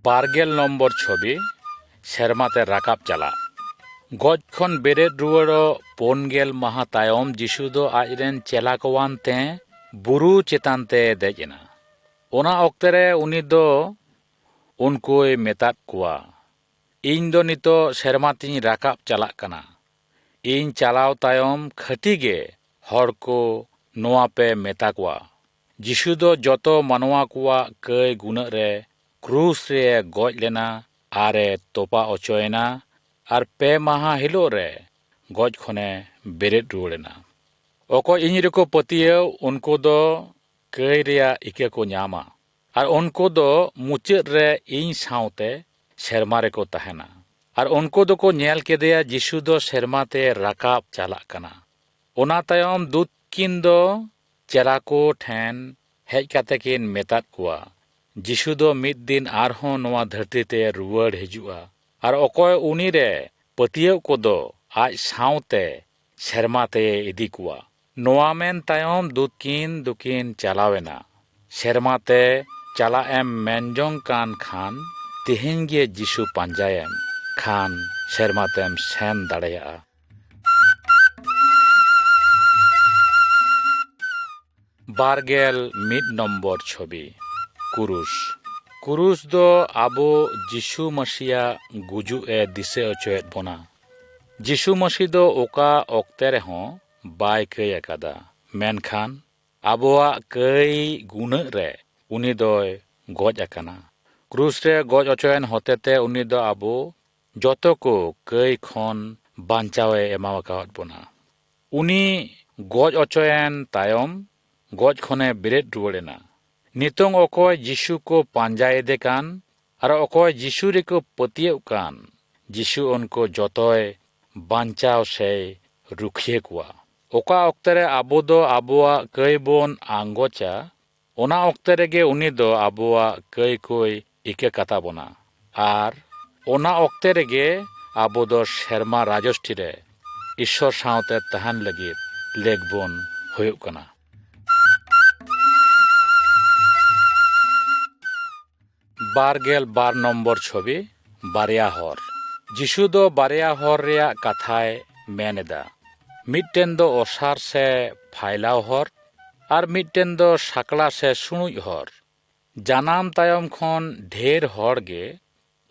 বারগেল নম্বর ছবি ᱥᱮᱨᱢᱟᱛᱮ ᱨᱟᱠᱟᱵ ᱪᱟᱞᱟᱜ ᱜᱚᱡ ᱠᱷᱚᱱ ᱵᱮᱨᱮᱫ ᱨᱩᱣᱟᱹᱲᱚᱜ 50 ᱢᱟᱦᱟ ᱛᱟᱭᱚᱢ ᱡᱤᱥᱩ ᱫᱚ ᱟᱡᱨᱮᱱ ᱪᱮᱞᱟ ᱠᱚᱣᱟᱱ ᱛᱮ ᱵᱩᱨᱩ ᱪᱮᱛᱟᱱ ᱛᱮ ᱫᱮᱡ ᱮᱱᱟ᱾ ᱚᱱᱟ ᱚᱠᱛᱮ ᱨᱮ ᱩᱱᱤ ᱫᱚ ᱩᱱᱠᱩᱭ ᱢᱮᱛᱟᱫ ᱠᱚᱣᱟ, ᱤᱧ ᱫᱚ ᱱᱤᱛᱚᱜ ᱥᱮᱨᱢᱟ ᱛᱤᱧ ᱨᱟᱠᱟᱵ ᱪᱟᱞᱟᱜ ᱠᱟᱱᱟ᱾ ᱤᱧ ᱪᱟᱞᱟᱣ ᱛᱟᱭᱚᱢ ᱠᱷᱟᱹᱴᱤ ᱜᱮ ᱦᱚᱲ ᱠᱚ ᱱᱚᱣᱟ ᱯᱮ ᱢᱮᱛᱟ ᱠᱚᱣᱟ, ᱡᱤᱥᱩ ᱫᱚ ᱡᱚᱛᱚ ᱢᱟᱱᱣᱟ ᱠᱚᱣᱟᱜ ᱠᱟᱹᱭ ᱜᱩᱱᱟᱹᱜ ᱨᱮ ᱠᱨᱩᱥ ᱨᱮ ᱜᱚᱡ ᱞᱮᱱᱟ ᱟᱨᱮ ᱛᱚᱯᱟ ᱚᱪᱚᱭᱮᱱᱟ ᱟᱨ 2 ᱢᱟᱦᱟ ᱦᱤᱞᱳᱜ ᱨᱮ ᱜᱚᱡ ᱠᱷᱚᱱᱮ ᱵᱮᱨᱮᱫ ᱨᱩᱣᱟᱹᱲᱮᱱᱟ᱾ ᱚᱠᱚᱭ ᱤᱧ ᱨᱮᱠᱚ ᱯᱟᱹᱛᱭᱟᱹᱣ ᱩᱱᱠᱩ ᱫᱚ ᱠᱟᱹᱭ ᱨᱮᱭᱟᱜ ᱤᱠᱟᱹ ᱠᱚ ᱧᱟᱢᱟ ᱟᱨ ᱩᱱᱠᱩ ᱫᱚ ᱢᱩᱪᱟᱹᱫ ᱨᱮ ᱤᱧ ᱥᱟᱶᱛᱮ ᱥᱮᱨᱢᱟ ᱨᱮᱠᱚ ᱛᱟᱦᱮᱱᱟ᱾ ᱟᱨ ᱩᱱᱠᱩ ᱫᱚᱠᱚ ᱧᱮᱞ ᱠᱮᱫᱮᱭᱟ ᱡᱤᱥᱩ ᱫᱚ ᱥᱮᱨᱢᱟᱛᱮ ᱨᱟᱠᱟᱵ ᱪᱟᱞᱟᱜ ᱠᱟᱱᱟ᱾ ᱚᱱᱟ ᱛᱟᱭᱚᱢ ᱫᱩᱛ ᱠᱤᱱ ᱫᱚ ᱪᱮᱞᱟ ko ᱴᱷᱮᱱ ᱦᱮᱡ ᱠᱟᱛᱮ ᱠᱤᱱ ᱢᱮᱛᱟᱫ ᱠᱚᱣᱟ, ᱡᱤᱥᱩ ᱫᱚ ᱢᱤᱫ ᱫᱤᱱ ᱟᱨᱦᱚᱸ ᱱᱚᱣᱟ ᱫᱷᱟᱹᱨᱛᱤ ᱛᱮ ᱨᱩᱣᱟᱹᱲ ᱦᱤᱡᱩᱜᱼᱟ ᱟᱨ ᱚᱠᱚᱭ ᱩᱱᱤ ᱨᱮ ᱯᱟᱹᱛᱭᱟᱹᱣ ᱠᱚᱫᱚ ᱟᱡ ᱥᱟᱶᱛᱮ ᱥᱮᱨᱢᱟ ᱛᱮ ᱤᱫᱤ ᱠᱚᱣᱟ᱾ ᱱᱚᱣᱟ ᱢᱮᱱ ᱛᱟᱭᱚᱢ ᱫᱩᱛ ᱠᱤᱱ ᱫᱚᱠᱤᱱ ᱪᱟᱞᱟᱣᱮᱱᱟ᱾ ᱥᱮᱨᱢᱟ ᱛᱮ ᱪᱟᱞᱟᱜ ᱮᱢ ᱢᱮᱱᱡᱚᱝ ᱠᱟᱱ ᱠᱷᱟᱱ ᱛᱮᱦᱮᱧ ᱜᱮ ᱡᱤᱥᱩ ᱯᱟᱸᱡᱟᱭᱮᱢ, ᱠᱷᱟᱱ ᱥᱮᱨᱢᱟ ᱛᱮᱢ ᱥᱮᱱ ᱫᱟᱲᱮᱭᱟᱜᱼᱟ᱾ বারগেল 1 নম্বর ছবি কুরুশ কুরুশ ᱫᱚ ᱟᱵᱚ ᱡᱤᱥᱩ ᱢᱟᱥᱤᱭᱟᱜ ᱜᱩᱡᱩᱜ ᱮ ᱫᱤᱥᱟᱹ ᱚᱪᱚᱭᱮᱫ ᱵᱚᱱᱟ᱾ ᱡᱤᱥᱩ ᱢᱟᱥᱤ ᱫᱚ ᱚᱠᱟ ᱚᱠᱛᱮ ᱨᱮᱦᱚᱸ ᱵᱟᱭ ᱠᱟᱹᱭ ᱟᱠᱟᱫᱟ, ᱢᱮᱱᱠᱷᱟᱱ ᱟᱵᱚᱣᱟᱜ ᱠᱟᱹᱭ ᱜᱩᱱᱟᱹᱜ ᱨᱮ ᱩᱱᱤ ᱫᱚᱭ ᱜᱚᱡ ᱟᱠᱟᱱᱟ᱾ ᱠᱨᱩᱥ ᱨᱮ ᱜᱚᱡ ᱚᱪᱚᱭᱮᱱ ᱦᱚᱛᱮᱛᱮ ᱩᱱᱤ ᱫᱚ ᱟᱵᱚ ᱡᱚᱛᱚ ᱠᱚ ᱠᱟᱹᱭ ᱠᱷᱚᱱ ᱵᱟᱧᱪᱟᱣᱮ ᱮᱢᱟᱣᱟᱠᱟᱫ ᱵᱚᱱᱟ᱾ ᱩᱱᱤ ᱜᱚᱡ ᱚᱪᱚᱭᱮᱱ ᱛᱟᱭᱚᱢ ᱜᱚᱡ ᱠᱷᱚᱱᱮ ᱵᱮᱨᱮᱫ ᱨᱩᱣᱟᱹᱲᱮᱱᱟ᱾ ᱱᱤᱛᱚᱝ ᱚᱠᱚᱭ ᱡᱤᱥᱩ ko ᱯᱟᱸᱡᱟᱭᱮᱫᱮ ᱠᱟᱱ ᱟᱨ ᱚᱠᱚᱭ ᱡᱤᱥᱩ ᱨᱮᱠᱚ ᱯᱟᱹᱛᱭᱟᱹᱜ ᱠᱟᱱ, ᱡᱤᱥᱩ ᱩᱱᱠᱩ ᱡᱚᱛᱚᱭ ᱵᱟᱧᱪᱟᱣ ᱥᱮᱭ ᱨᱩᱠᱷᱤᱭᱟᱹ ᱠᱚᱣᱟ᱾ ᱚᱠᱟ ᱚᱠᱛᱮ ᱨᱮ ᱟᱵᱚ ᱫᱚ ᱟᱵᱚᱣᱟᱜ ᱠᱟᱹᱭ ᱵᱚᱱ ᱟᱸᱜᱚᱪᱟ, ᱚᱱᱟ ᱚᱠᱛᱮ ᱨᱮᱜᱮ ᱩᱱᱤ ᱫᱚ ᱟᱵᱚᱣᱟᱜ ᱠᱟᱹᱭ ᱠᱚᱭ ᱤᱠᱟᱹ ᱠᱟᱛᱟ ᱵᱚᱱᱟ ᱟᱨ ᱚᱱᱟ ᱚᱠᱛᱮ ᱨᱮᱜᱮ ᱟᱵᱚ ᱫᱚ ᱥᱮᱨᱢᱟ ᱨᱟᱡᱚᱥᱴᱤ ᱨᱮ ᱤᱥᱥᱚᱨ ᱥᱟᱶᱛᱮ ᱛᱟᱦᱮᱱ ᱞᱟᱹᱜᱤᱫ ᱞᱮᱠ ᱵᱚᱱ ᱦᱩᱭᱩᱜ ᱠᱟᱱᱟ᱾ বারগেল 2 নম্বর ছবি বারিয়া হর যিশু ᱫᱚ ᱵᱟᱨᱭᱟ ᱦᱚᱨ ᱨᱮᱭᱟᱜ ᱠᱟᱛᱷᱟᱭ ᱢᱮᱱ ᱮᱫᱟ᱾ ᱢᱤᱫᱴᱮᱱ ᱫᱚ ᱚᱥᱟᱨ ᱥᱮ ᱯᱷᱟᱭᱞᱟᱣ ᱦᱚᱨ ᱟᱨ ᱢᱤᱫᱴᱮᱱ ᱫᱚ ᱥᱟᱠᱲᱟ ᱥᱮ ᱥᱩᱬᱩᱡ ᱦᱚᱨ᱾ ᱡᱟᱱᱟᱢ ᱛᱟᱭᱚᱢ ᱠᱷᱚᱱ ᱰᱷᱮᱨ ᱦᱚᱲ ᱜᱮ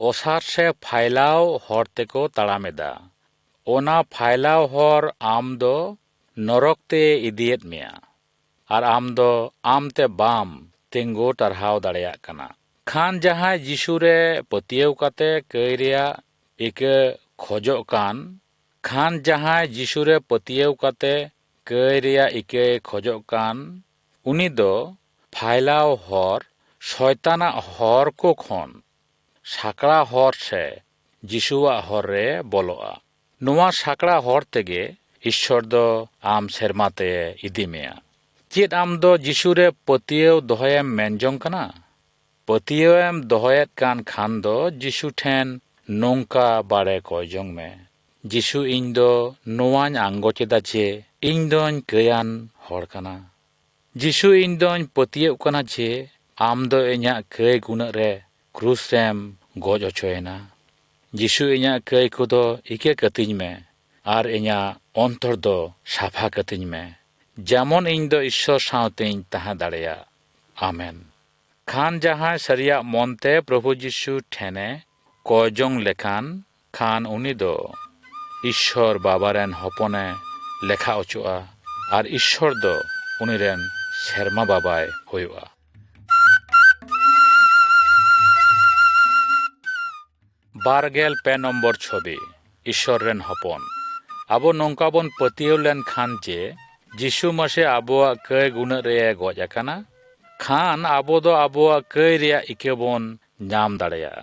ᱚᱥᱟᱨ ᱥᱮ ᱯᱷᱟᱭᱞᱟᱣ ᱦᱚᱨ ᱛᱮᱠᱚ ᱛᱟᱲᱟᱢ ᱮᱫᱟ᱾ ᱚᱱᱟ ᱯᱷᱟᱭᱞᱟᱣ ᱦᱚᱨ ᱟᱢ ᱫᱚ ᱱᱚᱨᱚᱠ ᱛᱮ ᱤᱫᱤᱭᱮᱫ ᱢᱮᱭᱟ ᱟᱨ ᱟᱢ ᱫᱚ ᱟᱢᱛᱮ ᱵᱟᱢ ᱛᱤᱸᱜᱩ ᱴᱟᱨᱦᱟᱣ ᱫᱟᱲᱮᱭᱟᱜ ᱠᱟᱱᱟ᱾ ᱠᱷᱟᱱ ᱡᱟᱦᱟᱸᱭ ᱡᱤᱥᱩ ᱨᱮ ᱯᱟᱹᱛᱭᱟᱹᱣ ᱠᱟᱛᱮ ᱠᱟᱹᱭ ᱨᱮᱭᱟᱜ ᱤᱠᱟᱹ ᱠᱷᱚᱡᱚᱜ ᱠᱟᱱ, ᱠᱷᱟᱱ ᱡᱟᱦᱟᱸᱭ ᱡᱤᱥᱩ ᱨᱮ ᱯᱟᱹᱛᱭᱟᱹᱣ ᱠᱟᱛᱮ ᱠᱟᱹᱭ ᱨᱮᱭᱟᱜ ᱤᱠᱟᱹᱭ ᱠᱷᱚᱡᱚᱜ ᱠᱟᱱ, ᱩᱱᱤ ᱫᱚ ᱯᱷᱟᱭᱞᱟᱣ ᱦᱚᱨ ᱥᱚᱭᱛᱟᱱᱟᱜ ᱦᱚᱨ ᱠᱚ ᱠᱷᱚᱱ ᱥᱟᱠᱲᱟ ᱦᱚᱨ ᱥᱮ ᱡᱤᱥᱩᱣᱟᱜ ᱦᱚᱨ ᱨᱮ ᱵᱚᱞᱚᱜᱼᱟ᱾ ᱱᱚᱣᱟ ᱥᱟᱠᱲᱟ ᱦᱚᱨ ᱛᱮᱜᱮ ᱤᱥᱥᱚᱨ ᱫᱚ ᱟᱢ ᱥᱮᱨᱢᱟ ᱛᱮ ᱤᱫᱤ ᱢᱮᱭᱟ᱾ ᱪᱮᱫ ᱟᱢ ᱫᱚ ᱡᱤᱥᱩ ᱨᱮ ᱯᱟᱹᱛᱭᱟᱹᱣ ᱫᱚᱦᱚᱭᱮᱢ ᱢᱮᱱᱡᱚᱝ ᱠᱟᱱᱟ? ᱯᱟᱹᱛᱭᱟᱹᱣᱮᱢ ᱫᱚᱦᱚᱭᱮᱫ ᱠᱟᱱ ᱠᱷᱟᱱ ᱫᱚ ᱡᱤᱥᱩ ᱴᱷᱮᱱ ᱱᱚᱝᱠᱟ ᱵᱟᱲᱮ ᱠᱚᱭ ᱡᱚᱝ ᱢᱮ, ᱡᱤᱥᱩ ᱤᱧ ᱫᱚ ᱱᱚᱣᱟᱧ ᱟᱸᱜᱚᱪ ᱮᱫᱟ ᱡᱮ ᱤᱧ ᱫᱚᱧ ᱠᱟᱹᱭᱟᱱ ᱦᱚᱲ ᱠᱟᱱᱟ᱾ ᱡᱤᱥᱩ ᱤᱧ ᱫᱚᱧ ᱯᱟᱹᱛᱭᱟᱹᱜ ᱠᱟᱱᱟ ᱡᱮ ᱟᱢ ᱫᱚ ᱤᱧᱟᱹᱜ ᱠᱟᱹᱭ ᱜᱩᱱᱟᱹᱜ ᱨᱮ ᱠᱨᱩᱥ ᱨᱮᱢ ᱜᱚᱡ ᱚᱪᱚᱭᱮᱱᱟ᱾ ᱡᱤᱥᱩ ᱤᱧᱟᱹᱜ ᱠᱟᱹᱭ ᱠᱚᱫᱚ ᱤᱠᱟᱹ ᱠᱟᱹᱛᱤᱧ ᱢᱮ ᱟᱨ ᱤᱧᱟᱹᱜ ᱚᱱᱛᱚᱨ ᱫᱚ ᱥᱟᱯᱷᱟ ᱠᱟᱹᱛᱤᱧ ᱢᱮ, ᱡᱮᱢᱚᱱ ᱤᱧ ᱫᱚ ᱤᱥᱥᱚᱨ ᱥᱟᱶᱛᱮᱧ ᱛᱟᱦᱮᱸ ᱫᱟᱲᱮᱭᱟᱜ᱾ ᱟᱢᱮᱱ᱾ ᱠᱷᱟᱱ ᱡᱟᱦᱟᱸᱭ ᱥᱟᱹᱨᱤᱭᱟᱜ ᱢᱚᱱᱛᱮ ᱯᱨᱚᱵᱷᱩ ᱡᱤᱥᱩ ᱴᱷᱮᱱᱮ ᱠᱚᱭ ᱡᱚᱝ ᱞᱮᱠᱷᱟᱱ, ᱠᱷᱟᱱ ᱩᱱᱤ ᱫᱚ ᱤᱥᱥᱚᱨ ᱵᱟᱵᱟ ᱨᱮᱱ ᱦᱚᱯᱚᱱᱮ ᱞᱮᱠᱷᱟ ᱚᱪᱚᱜᱼᱟ ᱟᱨ ᱤᱥᱥᱚᱨ ᱫᱚ ᱩᱱᱤ ᱨᱮᱱ ᱥᱮᱨᱢᱟ ᱵᱟᱵᱟᱭ ᱦᱩᱭᱩᱜᱼᱟ᱾ বারগেল 2 নম্বর ছবি ঈশ্বর রেন হপন আবো নৌকা বন পাতিয়াও লেন খান যে যিশু মাসে আবোয়া কই গুণাᱜ রে গজ আকানা, খান আবো দো আবোয়া কই রেয়া ইকে বন ñam দাড়েয়া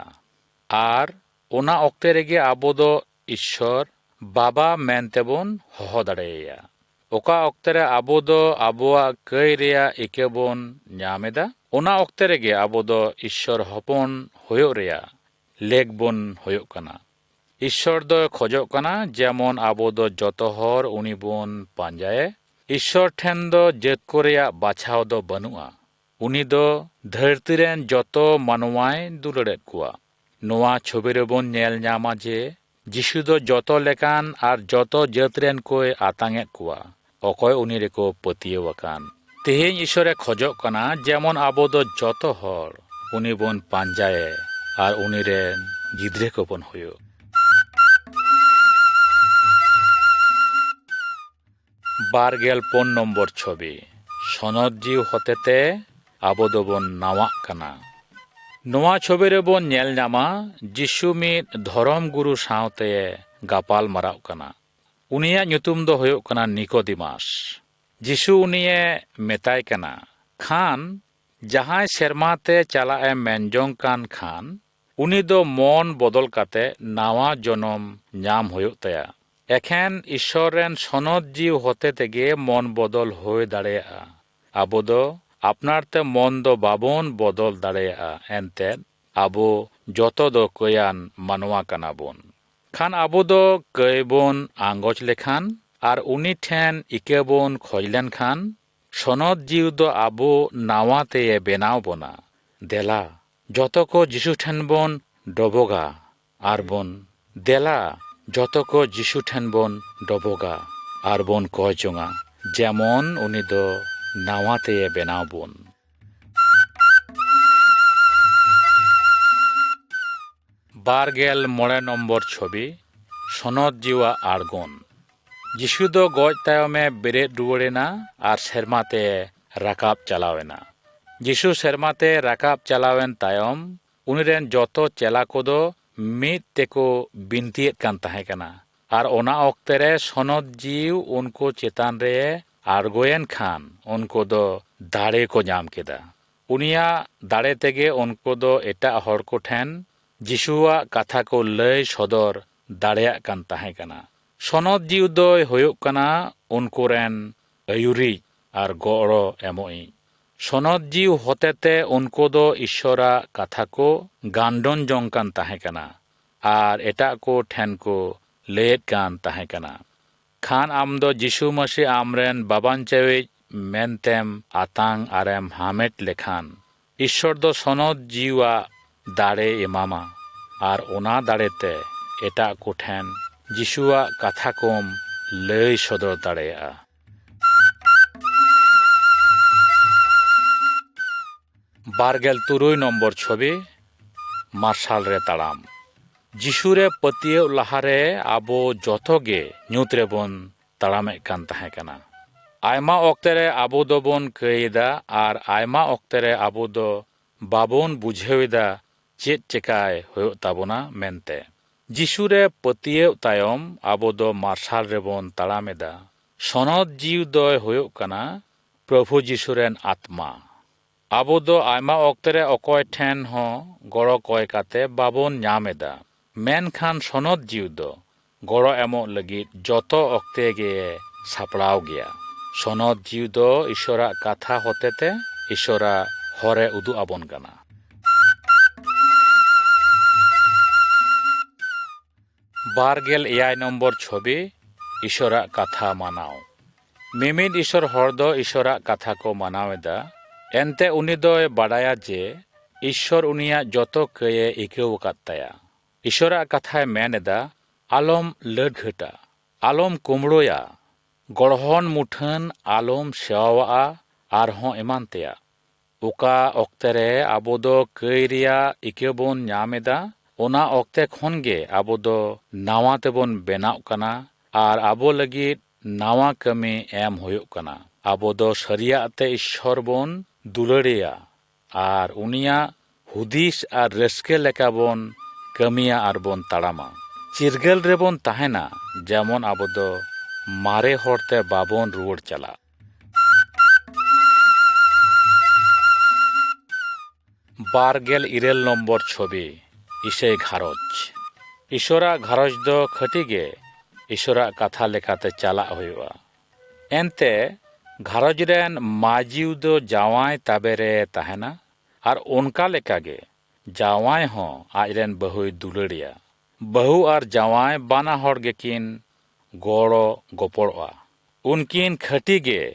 আর ওনা অক্তে রেগে আবো দো ঈশ্বর বাবা মেনতে বন হহ দাড়েয়া। ওকা অক্তে রে আবো দো আবোয়া কই রেয়া ইকে বন ñam এদা, ওনা অক্তে রেগে আবো দো ঈশ্বর হপন হয়ো রেয়া লেক বন হয়ো কানা। ঈশ্বর দো খোজো কানা যেমন আবো দো যত হর উনি বন পাঞ্জায়ে। ঈশ্বর ঠেন দো জেত কো রেয়া বাছাও দো বানুয়া। ᱩᱱᱤ ᱫᱚ ᱫᱷᱟᱹᱨᱛᱤ ᱨᱮᱱ ᱡᱚᱛᱚ ᱢᱟᱱᱣᱟᱭ ᱫᱩᱞᱟᱹᱲᱮᱫ ᱠᱚᱣᱟ᱾ ᱱᱚᱣᱟ ᱪᱷᱚᱵᱤ ᱨᱮᱵᱚᱱ ᱧᱮᱞ ᱧᱟᱢᱟ ᱡᱮ ᱡᱤᱥᱩ ᱫᱚ ᱡᱚᱛᱚ ᱞᱮᱠᱟᱱ ᱟᱨ ᱡᱚᱛᱚ ᱡᱟᱹᱛ ᱨᱮᱱ ᱠᱚᱭ ᱟᱛᱟᱝᱮᱫ ᱠᱚᱣᱟ, ᱚᱠᱚᱭ ᱩᱱᱤ ᱨᱮᱠᱚ ᱯᱟᱹᱛᱭᱟᱹᱣ ᱟᱠᱟᱱ᱾ ᱛᱮᱦᱮᱧ ᱤᱥᱚᱨᱮ ᱠᱷᱚᱡᱚᱜ ᱠᱟᱱᱟ ᱡᱮᱢᱚᱱ ᱟᱵᱚ ᱫᱚ ᱡᱚᱛᱚ ᱦᱚᱲ ᱩᱱᱤ ᱵᱚᱱ ᱯᱟᱸᱡᱟᱭᱮ ᱟᱨ ᱩᱱᱤ ᱨᱮᱱ ᱜᱤᱫᱽᱨᱟᱹ ᱠᱚᱵᱚᱱ ᱦᱩᱭᱩᱜ᱾ 24 নম্বর ছবি, সনদ জিউ হতেতে আবো দবন নাওয়াক কানা। নোয়া ছবি রেবন নেল নামা যিশু মিদ ধরম গুরু সাউতে গাপাল মারাও কানা। উনিয়া nyutum do hoyok kana নিকোদিমাস। যিশু উনিয়ে মেতাই কানা, খান জাহাই সেরমাতে চালায়ে মেনজং কান খান উনি দো মন বদল কাতে নাওয়া জনম নাম হয়ুক তায়া। এখেন ঈশ্বর রেন সনদ জিউ হতে তেগে মন বদল হয়ে দাঁড়িয়েয়া। আবো দো আপনার তে মন দো বাবন বদল দাঁড়িয়েয়া এনতে আবো যত দো কয়ান মানওয়া কানা বন। খান আবো দো কয়বন আঙ্গজ লেখান আর উনি ঠেন ইকেবন খজলেন খান সনদ জিউ দো আবো নাওয়াতে বেনাও বনা। দেলা যত কো যিশু ঠেন বন ডবগা আর বন দেলা যত কো যিশু ঠেন বন ডবগা আর বন কয়চঙা যেমন উনি দো নাওয়াতে বেনাও বন। 25 নম্বর ছবি, সনদ জিওয়া আড়গন। যিশু দো গজ তায়মে বেরেদ রুয়াড়েনা আর সেরমাতে রাকাব চালাওয়েনা। যিশু সেরমাতে রাকাব চালাওয়েন তায়ম উনিরেন যত চেলা কোদো মিদ তেকো বিনতিয়েত কান তাহে কানা। আর ওনা অক্তে রে সনদ জিউ উনকো চেতান রে আড়গোয়েন খান উনকো দো দাড়ে কো নাম কেদা। উনিয়া দাড়ে তেগে উনকো দো এটা হড় কো ঠেন যিশুয়া কাথা কো লই সদর দাড়েয়াক কান তাহে কানা। সনদ জিউ দোই হয়ুক কানা উনকোরেন আয়ুরি আর গড় এমই। সনদ জিউ হতেতে উনকো দো ঈশ্বরা কাথা কো গান্ডন জং কান তাহে কানা আর এটা কো ঠেন কো লেট কান তাহে কানা। খান আম দো যিশু মসি আমরেন বাবান চেউই মেনতেম আতাং আরেম হামেট লেখান ঈশ্বর দো সনদ জিউয়া দাড়ে এমামা আর ওনা দাড়েতে এটা কো ঠেন যিশুয়া কাথা কম লই সদর দাড়েয়া। 23 নম্বর ছবি, মার্শাল রে তাড়াম। যিশুরে পতিয়ে লাহারে আবো যতগে nyut রেবন তাড়ামে কান তাহে কানা। আয়মা অক্তেরে আবো দবন কইদা আর আয়মা অক্তেরে আবো দো বাবন বুঝেউদা চেত চেকায় হয়ুক তাবনা মেনতে। যিশুরে পতিয়ে তায়ম আবো দো মার্শাল রেবন তাড়ামেদা। সনদ জিউ দয় হয়ুক কানা প্রভু যিশুরেন আত্মা। আবো দো আয়মা অক্তেরে অকয় ঠেন হ গড় কয় কাতে বাবন নামেদা। মেনখান সনদ জিউ দো গড় এমো লাগি যত অক্তে গে সাপড়াও গিয়া। সনদ জিউ দো ঈশ্বরা কাথা হতেতে ঈশ্বরা হরে উদু আবন কানা। 24 নম্বর ছবি, ঈশ্বরা কাথা মানাও। মিমিদ ঈশ্বর হর দো ঈশ্বরা কাথা কো মানাওয়েদা এনতে উনি দোয় বাড়ায়া যে ঈশ্বর উনিয়া যত কয়ে ইকেও কাত্তায়া। ঈশ্বরা কাথায় মেনেদা আলম লড ঘটা, আলম কুমড়োয়া, গড়হন মুঠন আলম সেওয়া আর হঁ এমানতেয়া। ওকা অক্তেরে আবো দো কই রিয়া ইকেবন নামেদা ওনা অক্তে খনগে আবো দো নাওয়া তেবন বেনাও কানা আর আবো লাগি নাওয়া কামি এম হয়ুক কানা। আবো দো সরিয়াতে ঈশ্বর বন দুলড়িয়া আর উনিয়া হুদিস আর রস্কে লেকা বন কামিয়া আর বন তাড়ামা। চিরগেল রেবন তাহেনা যেমন আবো দো মারে হরতে বাবন রুয়াড় চালা। 24 নম্বর ছবি, ইসে ঘারজ। ঈশ্বরা ঘারজ দো খটিগে ঈশ্বরা কাথা লেখাতে চালা হইবা। এনতে ঘারজ রেন মাজিউ দো জাওয়াই তাবেরে তাহেনা আর উনকা লেকাগে জাওয়াই হঁ আজরেন বহুই দুলড়িয়া। বহু আর জাওয়াই বানা হড় গেকিন গড় গপড়া। উনকিন খটিগে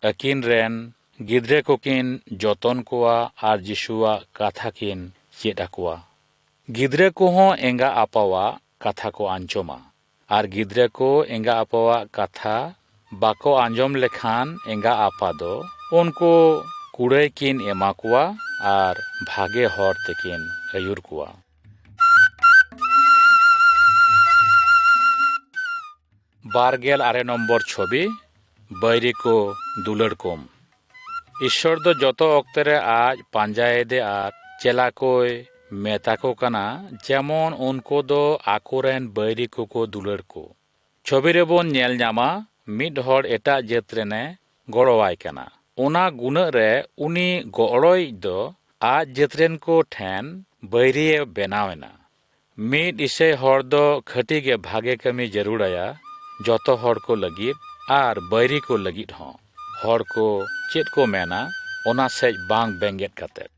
আকিন রেন ᱜᱤᱫᱽᱨᱟᱹ ᱠᱚᱠᱤᱱ ᱡᱚᱛᱚᱱ ᱠᱚᱣᱟ ᱟᱨ ᱡᱤᱥᱩᱣᱟᱜ ᱠᱟᱛᱷᱟ ᱠᱤᱱ ᱪᱮᱫ ᱟᱠᱚᱣᱟ᱾ ᱜᱤᱫᱽᱨᱟᱹ ᱠᱚᱦᱚᱸ ᱮᱸᱜᱟ ᱟᱯᱟᱣᱟᱜ ᱠᱟᱛᱷᱟ ko ᱟᱸᱡᱚᱢᱟ ᱟᱨ ᱜᱤᱫᱽᱨᱟᱹ ko ᱮᱸᱜᱟ ᱟᱯᱟᱣᱟᱜ ᱠᱟᱛᱷᱟ bako anjom lekhan enga apa do unko kuray kin ema kowa ar bhage hor tekin ayur kowa. Bargel are nombor chobi bayri ko dular kom. Ishor do joto oktere aaj panjayede ar chela koy meta ko kana jemon unko do akoren bayri ko dular ko. Chobi rebon nyel nyama mid hor eta jetrene gorowai kana. Ona guna re uni goroi do aaj jetren ko then bayriye benawena. Mid ise hor do khati ge bhage kami jaruraya joto hor ko lagit ar bayri ko lagit hon. Hor ko chet ko mena ona sej bang benget katet.